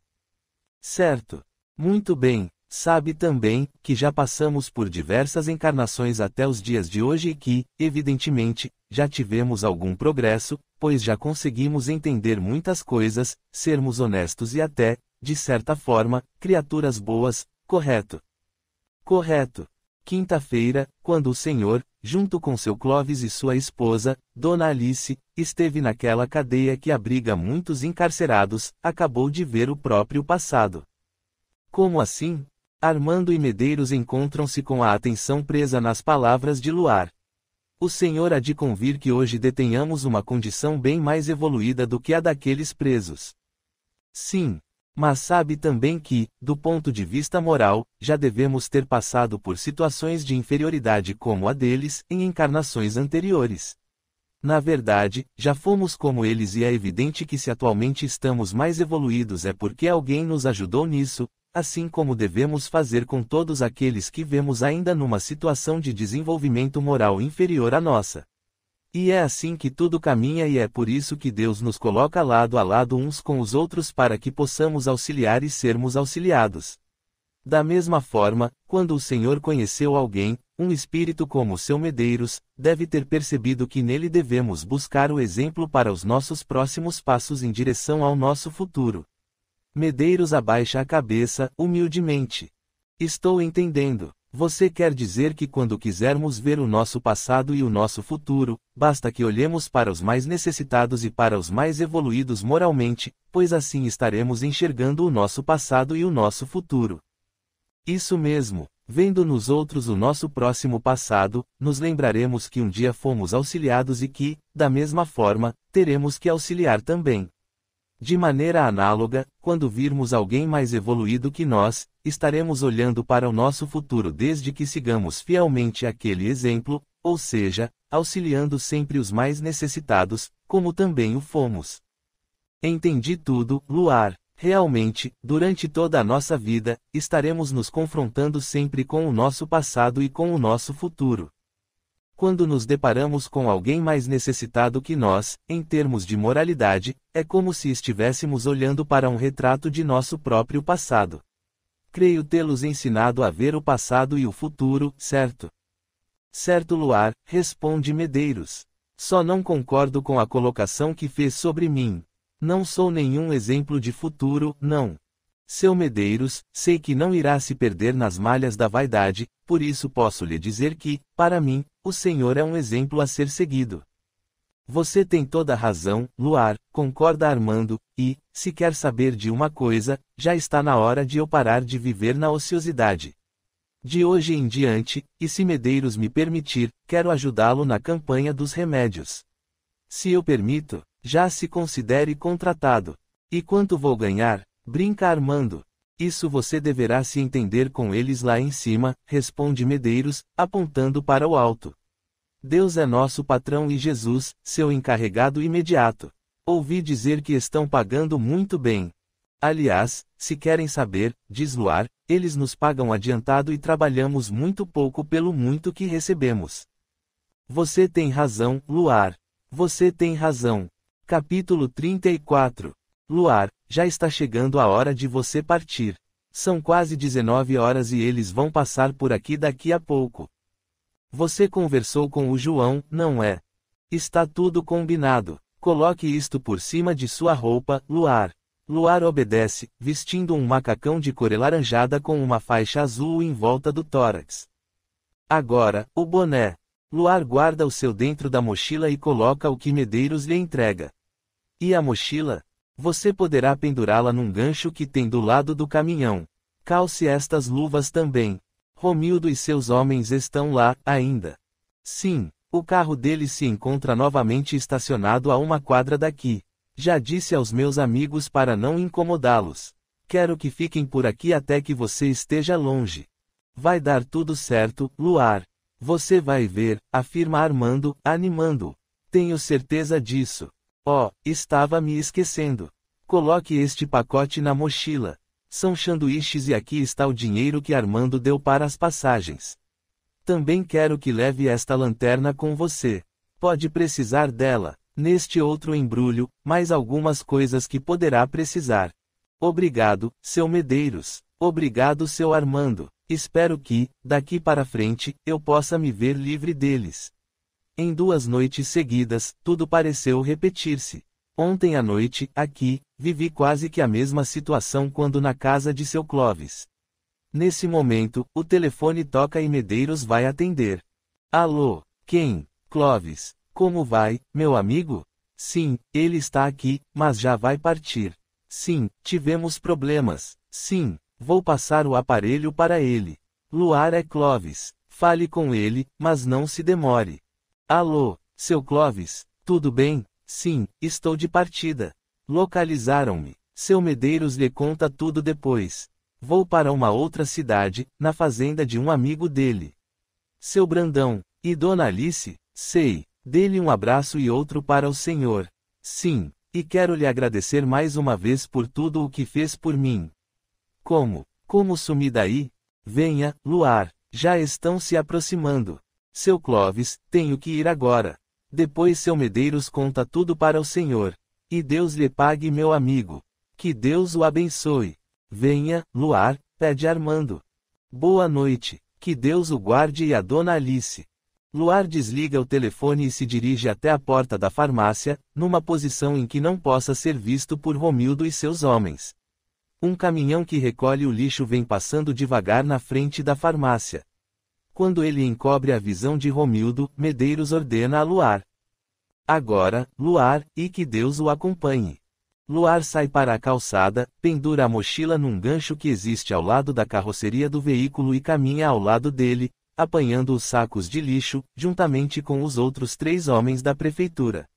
Certo. Muito bem. Sabe também, que já passamos por diversas encarnações até os dias de hoje e que, evidentemente, já tivemos algum progresso, pois já conseguimos entender muitas coisas, sermos honestos e até, de certa forma, criaturas boas, correto? Correto. Quinta-feira, quando o Senhor, junto com seu Clóvis e sua esposa, Dona Alice, esteve naquela cadeia que abriga muitos encarcerados, acabou de ver o próprio passado. Como assim? Armando e Medeiros encontram-se com a atenção presa nas palavras de Luar. O Senhor há de convir que hoje detenhamos uma condição bem mais evoluída do que a daqueles presos. Sim. Mas sabe também que, do ponto de vista moral, já devemos ter passado por situações de inferioridade como a deles, em encarnações anteriores. Na verdade, já fomos como eles e é evidente que se atualmente estamos mais evoluídos é porque alguém nos ajudou nisso, assim como devemos fazer com todos aqueles que vemos ainda numa situação de desenvolvimento moral inferior à nossa. E é assim que tudo caminha e é por isso que Deus nos coloca lado a lado uns com os outros para que possamos auxiliar e sermos auxiliados. Da mesma forma, quando o Senhor conheceu alguém, um espírito como seu Medeiros, deve ter percebido que nele devemos buscar o exemplo para os nossos próximos passos em direção ao nosso futuro. Medeiros abaixa a cabeça, humildemente. Estou entendendo. Você quer dizer que quando quisermos ver o nosso passado e o nosso futuro, basta que olhemos para os mais necessitados e para os mais evoluídos moralmente, pois assim estaremos enxergando o nosso passado e o nosso futuro. Isso mesmo, vendo nos outros o nosso próximo passado, nos lembraremos que um dia fomos auxiliados e que, da mesma forma, teremos que auxiliar também. De maneira análoga, quando virmos alguém mais evoluído que nós, estaremos olhando para o nosso futuro desde que sigamos fielmente aquele exemplo, ou seja, auxiliando sempre os mais necessitados, como também o fomos. Entendi tudo, Luar. Realmente, durante toda a nossa vida, estaremos nos confrontando sempre com o nosso passado e com o nosso futuro. Quando nos deparamos com alguém mais necessitado que nós, em termos de moralidade, é como se estivéssemos olhando para um retrato de nosso próprio passado. Creio tê-los ensinado a ver o passado e o futuro, certo? Certo, Luar, responde Medeiros. Só não concordo com a colocação que fez sobre mim. Não sou nenhum exemplo de futuro, não. Seu Medeiros, sei que não irá se perder nas malhas da vaidade, por isso posso lhe dizer que, para mim, o Senhor é um exemplo a ser seguido. Você tem toda a razão, Luar, concorda Armando, e, se quer saber de uma coisa, já está na hora de eu parar de viver na ociosidade. De hoje em diante, e se Medeiros me permitir, quero ajudá-lo na campanha dos remédios. Se eu permito, já se considere contratado. E quanto vou ganhar? Brinca Armando. Isso você deverá se entender com eles lá em cima, responde Medeiros, apontando para o alto. Deus é nosso patrão e Jesus, seu encarregado imediato. Ouvi dizer que estão pagando muito bem. Aliás, se querem saber, diz Luar, eles nos pagam adiantado e trabalhamos muito pouco pelo muito que recebemos. Você tem razão, Luar. Você tem razão. Capítulo 34. Luar, já está chegando a hora de você partir. São quase 19 horas e eles vão passar por aqui daqui a pouco. Você conversou com o João, não é? Está tudo combinado. Coloque isto por cima de sua roupa, Luar. Luar obedece, vestindo um macacão de cor alaranjada com uma faixa azul em volta do tórax. Agora, o boné. Luar guarda o seu dentro da mochila e coloca o que Medeiros lhe entrega. E a mochila? Você poderá pendurá-la num gancho que tem do lado do caminhão. Calce estas luvas também. Romildo e seus homens estão lá, ainda. Sim, o carro deles se encontra novamente estacionado a uma quadra daqui. Já disse aos meus amigos para não incomodá-los. Quero que fiquem por aqui até que você esteja longe. Vai dar tudo certo, Luar. Você vai ver, afirma Armando, animando-o. Tenho certeza disso. Oh, estava me esquecendo. Coloque este pacote na mochila. São sanduíches e aqui está o dinheiro que Armando deu para as passagens. Também quero que leve esta lanterna com você. Pode precisar dela. Neste outro embrulho, mais algumas coisas que poderá precisar. Obrigado, seu Medeiros. Obrigado, seu Armando. Espero que, daqui para frente, eu possa me ver livre deles. Em 2 noites seguidas, tudo pareceu repetir-se. Ontem à noite, aqui, vivi quase que a mesma situação quando na casa de seu Clóvis. Nesse momento, o telefone toca e Medeiros vai atender. Alô, quem? Clóvis. Como vai, meu amigo? Sim, ele está aqui, mas já vai partir. Sim, tivemos problemas. Sim, vou passar o aparelho para ele. Luar é Clóvis. Fale com ele, mas não se demore. Alô, seu Clóvis, tudo bem? Sim, estou de partida. Localizaram-me. Seu Medeiros lhe conta tudo depois. Vou para uma outra cidade, na fazenda de um amigo dele. Seu Brandão, e Dona Alice? Sei. Dê-lhe um abraço e outro para o senhor. Sim, e quero lhe agradecer mais uma vez por tudo o que fez por mim. Como sumi daí? Venha, Luar, já estão se aproximando. Seu Clóvis, tenho que ir agora. Depois seu Medeiros conta tudo para o senhor. E Deus lhe pague, meu amigo. Que Deus o abençoe. Venha, Luar, pede Armando. Boa noite, que Deus o guarde e a Dona Alice. Luar desliga o telefone e se dirige até a porta da farmácia, numa posição em que não possa ser visto por Romildo e seus homens. Um caminhão que recolhe o lixo vem passando devagar na frente da farmácia. Quando ele encobre a visão de Romildo, Medeiros ordena a Luar. Agora, Luar, e que Deus o acompanhe. Luar sai para a calçada, pendura a mochila num gancho que existe ao lado da carroceria do veículo e caminha ao lado dele, apanhando os sacos de lixo, juntamente com os outros 3 homens da prefeitura.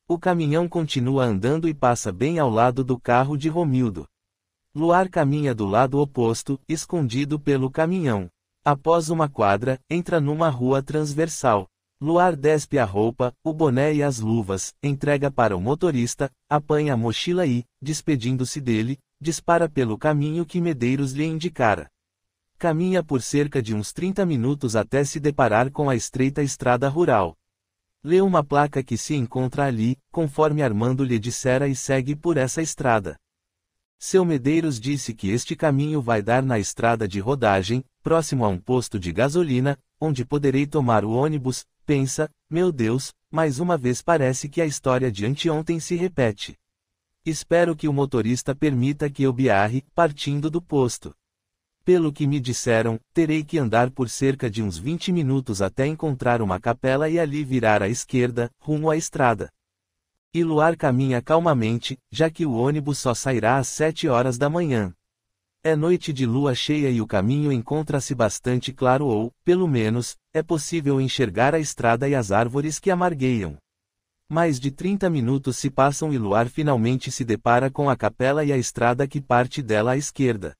O caminhão continua andando e passa bem ao lado do carro de Romildo. Luar caminha do lado oposto, escondido pelo caminhão. Após uma quadra, entra numa rua transversal. Luar despe a roupa, o boné e as luvas, entrega para o motorista, apanha a mochila e, despedindo-se dele, dispara pelo caminho que Medeiros lhe indicara. Caminha por cerca de uns 30 minutos até se deparar com a estreita estrada rural. Lê uma placa que se encontra ali, conforme Armando lhe dissera e segue por essa estrada. Seu Medeiros disse que este caminho vai dar na estrada de rodagem, próximo a um posto de gasolina, onde poderei tomar o ônibus. Pensa, meu Deus, mais uma vez parece que a história de anteontem se repete. Espero que o motorista permita que eu biarre, partindo do posto. Pelo que me disseram, terei que andar por cerca de uns 20 minutos até encontrar uma capela e ali virar à esquerda, rumo à estrada. E Luar caminha calmamente, já que o ônibus só sairá às 7 horas da manhã. É noite de lua cheia e o caminho encontra-se bastante claro ou, pelo menos, é possível enxergar a estrada e as árvores que a margueiam. Mais de 30 minutos se passam e Luar finalmente se depara com a capela e a estrada que parte dela à esquerda.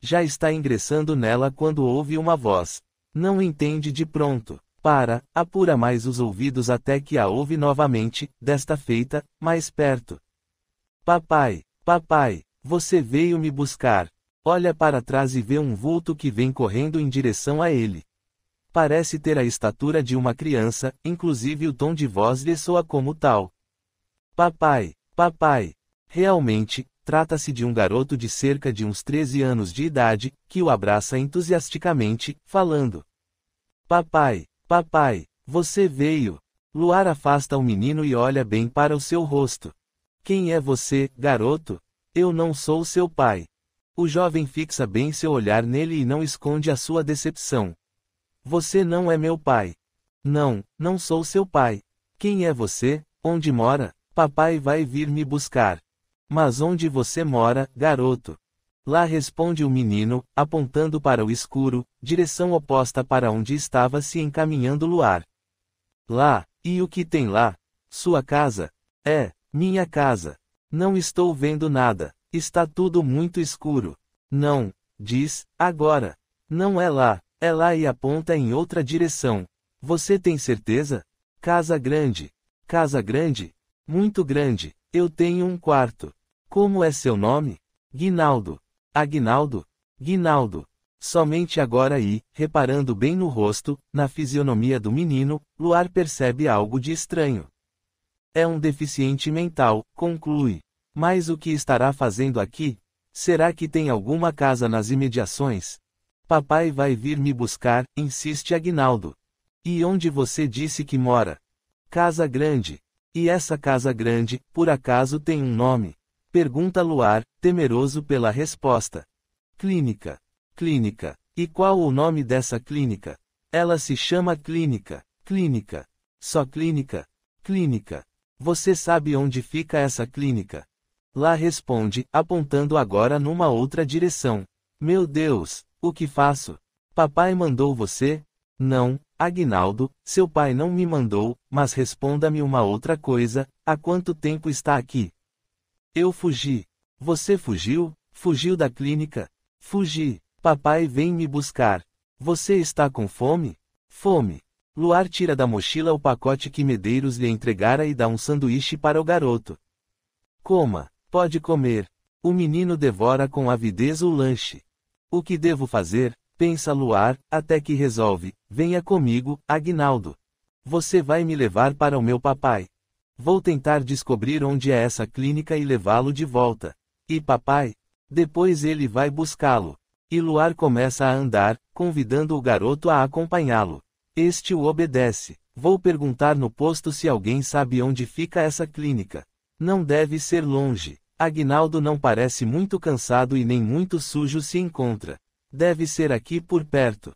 Já está ingressando nela quando ouve uma voz. Não entende de pronto. Apura mais os ouvidos até que a ouve novamente, desta feita, mais perto. Papai, você veio me buscar. Olha para trás e vê um vulto que vem correndo em direção a ele. Parece ter a estatura de uma criança, inclusive o tom de voz lhe soa como tal. Papai. Realmente, trata-se de um garoto de cerca de uns 13 anos de idade, que o abraça entusiasticamente, falando. Papai, você veio. Luar afasta o menino e olha bem para o seu rosto. Quem é você, garoto? Eu não sou seu pai. O jovem fixa bem seu olhar nele e não esconde a sua decepção. Você não é meu pai. Não sou seu pai. Quem é você? Onde mora? Papai vai vir me buscar. Mas onde você mora, garoto? Lá responde o menino, apontando para o escuro, direção oposta para onde estava se encaminhando Luar. Lá, e o que tem lá? Sua casa? É, minha casa. Não estou vendo nada. Está tudo muito escuro. Não, diz, agora. Não é lá e aponta em outra direção. Você tem certeza? Casa grande. Casa grande? Muito grande. Eu tenho um quarto. Como é seu nome? Guinaldo. Aguinaldo? Guinaldo. Somente agora e, reparando bem no rosto, na fisionomia do menino, Luar percebe algo de estranho. É um deficiente mental, conclui. Mas o que estará fazendo aqui? Será que tem alguma casa nas imediações? Papai vai vir me buscar, insiste Aguinaldo. E onde você disse que mora? Casa Grande. E essa casa grande, por acaso tem um nome? Pergunta Luar, temeroso pela resposta. Clínica. Clínica. E qual o nome dessa clínica? Ela se chama Clínica. Clínica. Só Clínica? Clínica. Você sabe onde fica essa clínica? Lá responde, apontando agora numa outra direção. Meu Deus, o que faço? Papai mandou você? Não, Aguinaldo, seu pai não me mandou, mas responda-me uma outra coisa, há quanto tempo está aqui? Eu fugi. Você fugiu? Fugiu da clínica? Fugi. Papai vem me buscar. Você está com fome? Fome. Luar tira da mochila o pacote que Medeiros lhe entregara e dá um sanduíche para o garoto. Coma. Pode comer. O menino devora com avidez o lanche. O que devo fazer? Pensa Luar, até que resolve. Venha comigo, Aguinaldo. Você vai me levar para o meu papai. Vou tentar descobrir onde é essa clínica e levá-lo de volta. E papai? Depois ele vai buscá-lo. E Luar começa a andar, convidando o garoto a acompanhá-lo. Este o obedece. Vou perguntar no posto se alguém sabe onde fica essa clínica. Não deve ser longe. Aguinaldo não parece muito cansado e nem muito sujo se encontra. Deve ser aqui por perto.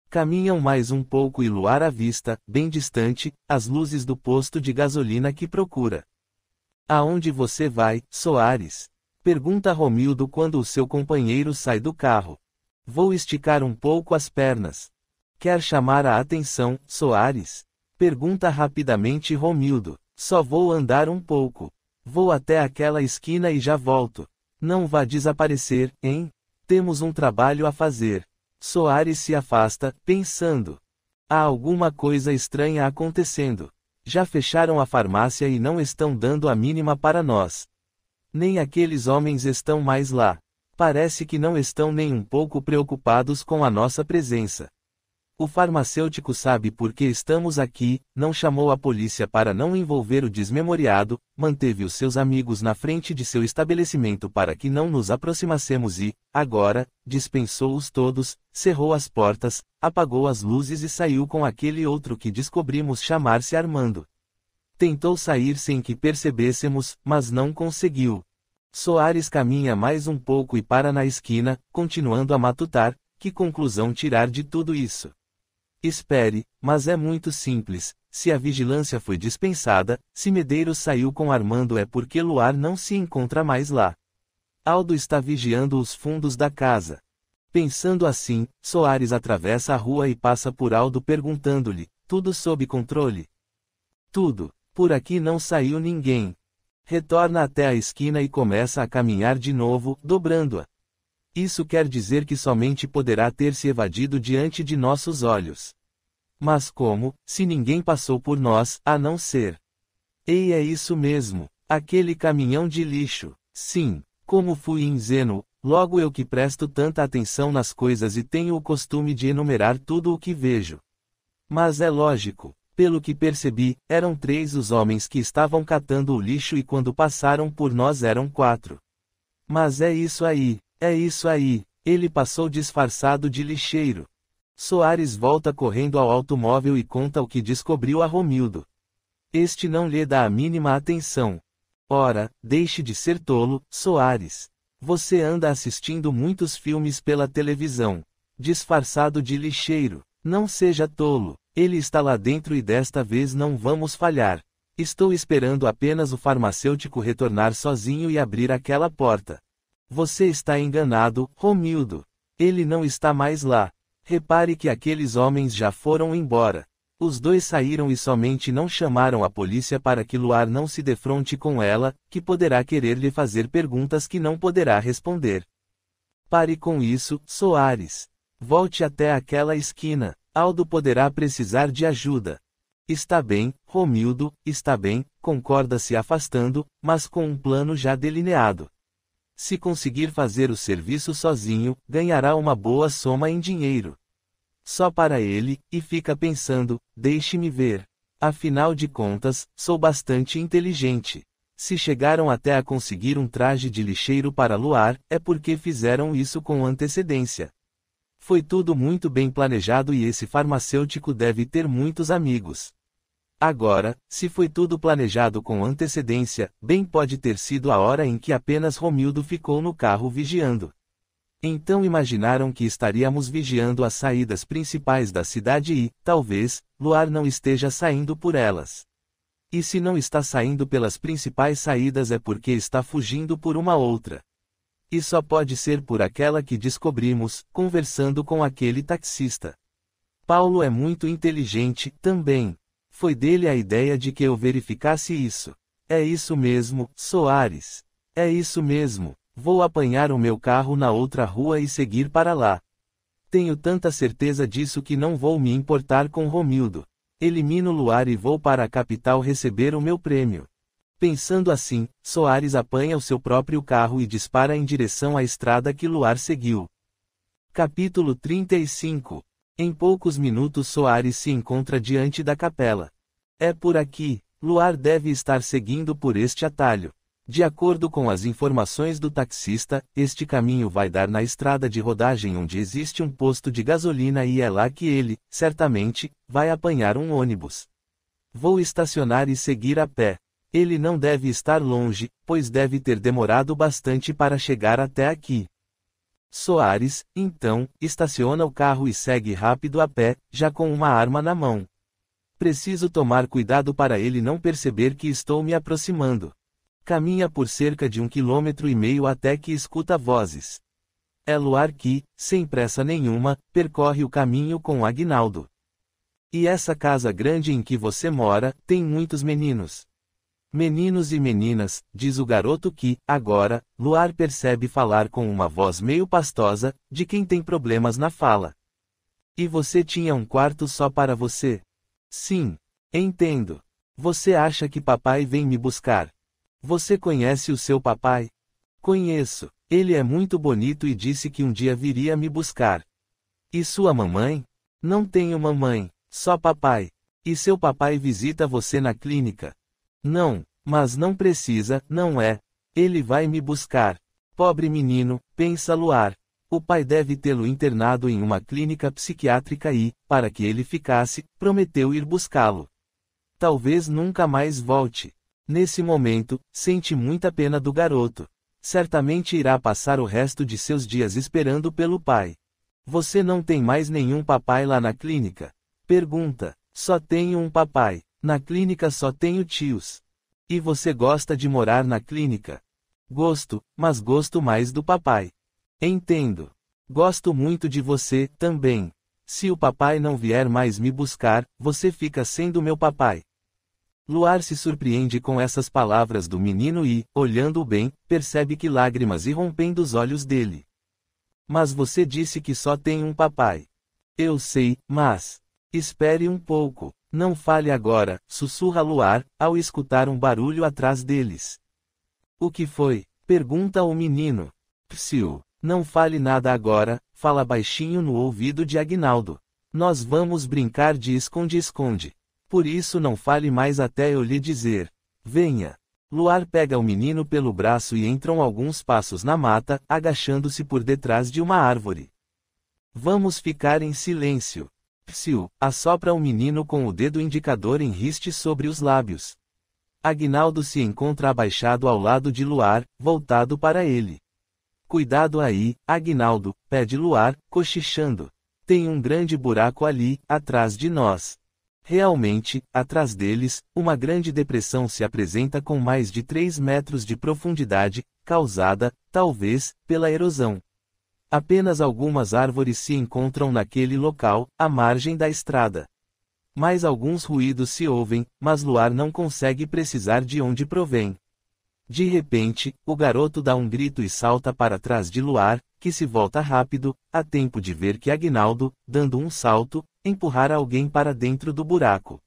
Caminham mais um pouco e Luar avista, bem distante, as luzes do posto de gasolina que procura. Aonde você vai, Soares? Pergunta Romildo quando o seu companheiro sai do carro. Vou esticar um pouco as pernas. Quer chamar a atenção, Soares? Pergunta rapidamente Romildo. Só vou andar um pouco. Vou até aquela esquina e já volto. Não vá desaparecer, hein? Temos um trabalho a fazer. Soares se afasta, pensando. Há alguma coisa estranha acontecendo. Já fecharam a farmácia e não estão dando a mínima para nós. Nem aqueles homens estão mais lá. Parece que não estão nem um pouco preocupados com a nossa presença. O farmacêutico sabe por que estamos aqui, não chamou a polícia para não envolver o desmemoriado, manteve os seus amigos na frente de seu estabelecimento para que não nos aproximassemos e, agora, dispensou-os todos, cerrou as portas, apagou as luzes e saiu com aquele outro que descobrimos chamar-se Armando. Tentou sair sem que percebêssemos, mas não conseguiu. Soares caminha mais um pouco e para na esquina, continuando a matutar, que conclusão tirar de tudo isso? Espere, mas é muito simples, se a vigilância foi dispensada, se Medeiros saiu com Armando é porque Luar não se encontra mais lá. Aldo está vigiando os fundos da casa. Pensando assim, Soares atravessa a rua e passa por Aldo perguntando-lhe, tudo sob controle? Tudo, por aqui não saiu ninguém. Retorna até a esquina e começa a caminhar de novo, dobrando-a. Isso quer dizer que somente poderá ter se evadido diante de nossos olhos. Mas como, se ninguém passou por nós, a não ser? Ei, é isso mesmo, aquele caminhão de lixo. Sim, como fui ingênuo, logo eu que presto tanta atenção nas coisas e tenho o costume de enumerar tudo o que vejo. Mas é lógico, pelo que percebi, eram 3 os homens que estavam catando o lixo e quando passaram por nós eram 4. Mas é isso aí, ele passou disfarçado de lixeiro. Soares volta correndo ao automóvel e conta o que descobriu a Romildo. Este não lhe dá a mínima atenção. Ora, deixe de ser tolo, Soares. Você anda assistindo muitos filmes pela televisão. Disfarçado de lixeiro. Não seja tolo. Ele está lá dentro e desta vez não vamos falhar. Estou esperando apenas o farmacêutico retornar sozinho e abrir aquela porta. Você está enganado, Romildo. Ele não está mais lá. Repare que aqueles homens já foram embora. Os dois saíram e somente não chamaram a polícia para que Luar não se defronte com ela, que poderá querer lhe fazer perguntas que não poderá responder. Pare com isso, Soares. Volte até aquela esquina. Aldo poderá precisar de ajuda. Está bem, Romildo, está bem, concorda se afastando, mas com um plano já delineado. Se conseguir fazer o serviço sozinho, ganhará uma boa soma em dinheiro. Só para ele, e fica pensando, deixe-me ver. Afinal de contas, sou bastante inteligente. Se chegaram até a conseguir um traje de lixeiro para Luar, é porque fizeram isso com antecedência. Foi tudo muito bem planejado e esse farmacêutico deve ter muitos amigos. Agora, se foi tudo planejado com antecedência, bem pode ter sido a hora em que apenas Romildo ficou no carro vigiando. Então imaginaram que estaríamos vigiando as saídas principais da cidade e, talvez, Luar não esteja saindo por elas. E se não está saindo pelas principais saídas é porque está fugindo por uma outra. E só pode ser por aquela que descobrimos, conversando com aquele taxista. Paulo é muito inteligente, também. Foi dele a ideia de que eu verificasse isso. É isso mesmo, Soares. É isso mesmo. Vou apanhar o meu carro na outra rua e seguir para lá. Tenho tanta certeza disso que não vou me importar com Romildo. Elimino Luar e vou para a capital receber o meu prêmio. Pensando assim, Soares apanha o seu próprio carro e dispara em direção à estrada que Luar seguiu. Capítulo 35. Em poucos minutos Soares se encontra diante da capela. É por aqui. Luar deve estar seguindo por este atalho. De acordo com as informações do taxista, este caminho vai dar na estrada de rodagem onde existe um posto de gasolina e é lá que ele, certamente, vai apanhar um ônibus. Vou estacionar e seguir a pé. Ele não deve estar longe, pois deve ter demorado bastante para chegar até aqui. Soares, então, estaciona o carro e segue rápido a pé, já com uma arma na mão. Preciso tomar cuidado para ele não perceber que estou me aproximando. Caminha por cerca de 1,5 km até que escuta vozes. É Luar que, sem pressa nenhuma, percorre o caminho com Aguinaldo. E essa casa grande em que você mora, tem muitos meninos. Meninos e meninas, diz o garoto que, agora, Luar percebe falar com uma voz meio pastosa, de quem tem problemas na fala. E você tinha um quarto só para você? Sim. Entendo. Você acha que papai vem me buscar? Você conhece o seu papai? Conheço. Ele é muito bonito e disse que um dia viria me buscar. E sua mamãe? Não tenho mamãe, só papai. E seu papai visita você na clínica? Não, mas não precisa, não é? Ele vai me buscar. Pobre menino, pensa Luar. O pai deve tê-lo internado em uma clínica psiquiátrica e, para que ele ficasse, prometeu ir buscá-lo. Talvez nunca mais volte. Nesse momento, sente muita pena do garoto. Certamente irá passar o resto de seus dias esperando pelo pai. Você não tem mais nenhum papai lá na clínica? Pergunta. Só tenho um papai. Na clínica só tenho tios. E você gosta de morar na clínica? Gosto, mas gosto mais do papai. Entendo. Gosto muito de você, também. Se o papai não vier mais me buscar, você fica sendo meu papai. Luar se surpreende com essas palavras do menino e, olhando-o bem, percebe que lágrimas irrompem dos olhos dele. Mas você disse que só tem um papai. Eu sei, mas... Espere um pouco. Não fale agora, sussurra Luar, ao escutar um barulho atrás deles. O que foi? Pergunta o menino. Psiu. Não fale nada agora, fala baixinho no ouvido de Aguinaldo. Nós vamos brincar de esconde-esconde. Por isso não fale mais até eu lhe dizer. Venha. Luar pega o menino pelo braço e entram alguns passos na mata, agachando-se por detrás de uma árvore. Vamos ficar em silêncio. Psiu, assopra o menino com o dedo indicador em riste sobre os lábios. Aguinaldo se encontra abaixado ao lado de Luar, voltado para ele. Cuidado aí, Aguinaldo, pede Luar, cochichando. Tem um grande buraco ali, atrás de nós. Realmente, atrás deles, uma grande depressão se apresenta com mais de 3 metros de profundidade, causada, talvez, pela erosão. Apenas algumas árvores se encontram naquele local, à margem da estrada. Mais alguns ruídos se ouvem, mas Luar não consegue precisar de onde provém. De repente, o garoto dá um grito e salta para trás de Luar, que se volta rápido, a tempo de ver que Aguinaldo, dando um salto, empurrar alguém para dentro do buraco.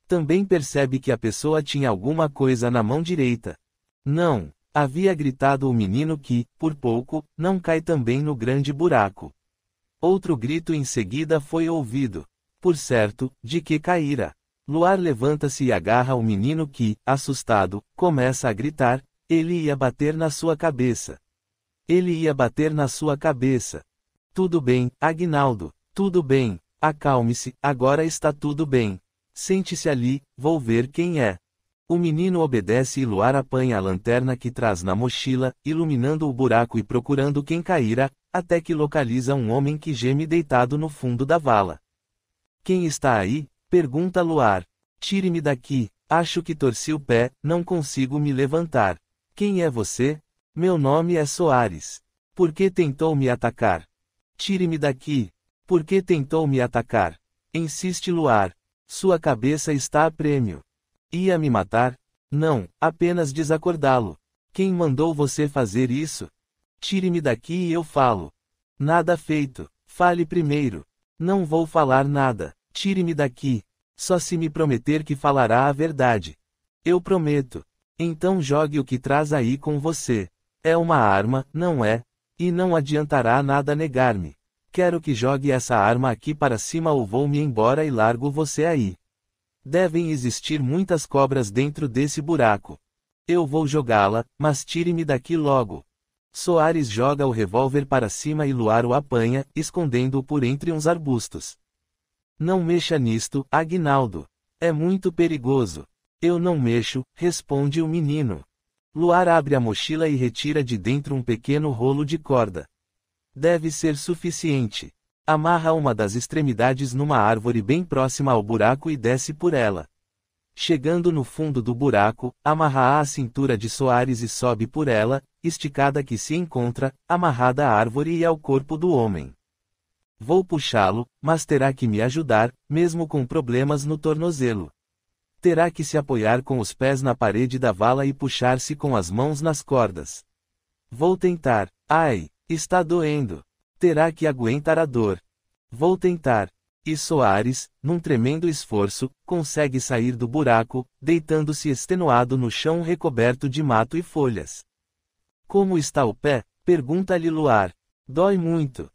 Também percebe que a pessoa tinha alguma coisa na mão direita. Não, havia gritado o menino que, por pouco, não cai também no grande buraco. Outro grito em seguida foi ouvido. Por certo, de que caíra. Luar levanta-se e agarra o menino que, assustado, começa a gritar, ele ia bater na sua cabeça. Ele ia bater na sua cabeça. Tudo bem, Aguinaldo, tudo bem, acalme-se, agora está tudo bem. Sente-se ali, vou ver quem é. O menino obedece e Luar apanha a lanterna que traz na mochila, iluminando o buraco e procurando quem caíra, até que localiza um homem que geme deitado no fundo da vala. Quem está aí? Pergunta Luar. Tire-me daqui, acho que torci o pé, não consigo me levantar. Quem é você? Meu nome é Soares. Por que tentou me atacar? Tire-me daqui. Por que tentou me atacar? Insiste Luar. Sua cabeça está a prêmio. Ia me matar? Não, apenas desacordá-lo. Quem mandou você fazer isso? Tire-me daqui e eu falo. Nada feito. Fale primeiro. Não vou falar nada. Tire-me daqui. Só se me prometer que falará a verdade. Eu prometo. Então jogue o que traz aí com você. É uma arma, não é? E não adiantará nada negar-me. Quero que jogue essa arma aqui para cima ou vou-me embora e largo você aí. Devem existir muitas cobras dentro desse buraco. Eu vou jogá-la, mas tire-me daqui logo. Soares joga o revólver para cima e Luar o apanha, escondendo-o por entre uns arbustos. Não mexa nisto, Aguinaldo. É muito perigoso. Eu não mexo, responde o menino. Luar abre a mochila e retira de dentro um pequeno rolo de corda. Deve ser suficiente. Amarra uma das extremidades numa árvore bem próxima ao buraco e desce por ela. Chegando no fundo do buraco, amarra à cintura de Soares e sobe por ela, esticada que se encontra, amarrada à árvore e ao corpo do homem. Vou puxá-lo, mas terá que me ajudar, mesmo com problemas no tornozelo. Terá que se apoiar com os pés na parede da vala e puxar-se com as mãos nas cordas. Vou tentar. Ai, está doendo. Terá que aguentar a dor. Vou tentar. E Soares, num tremendo esforço, consegue sair do buraco, deitando-se extenuado no chão recoberto de mato e folhas. Como está o pé? Pergunta-lhe Luar. Dói muito.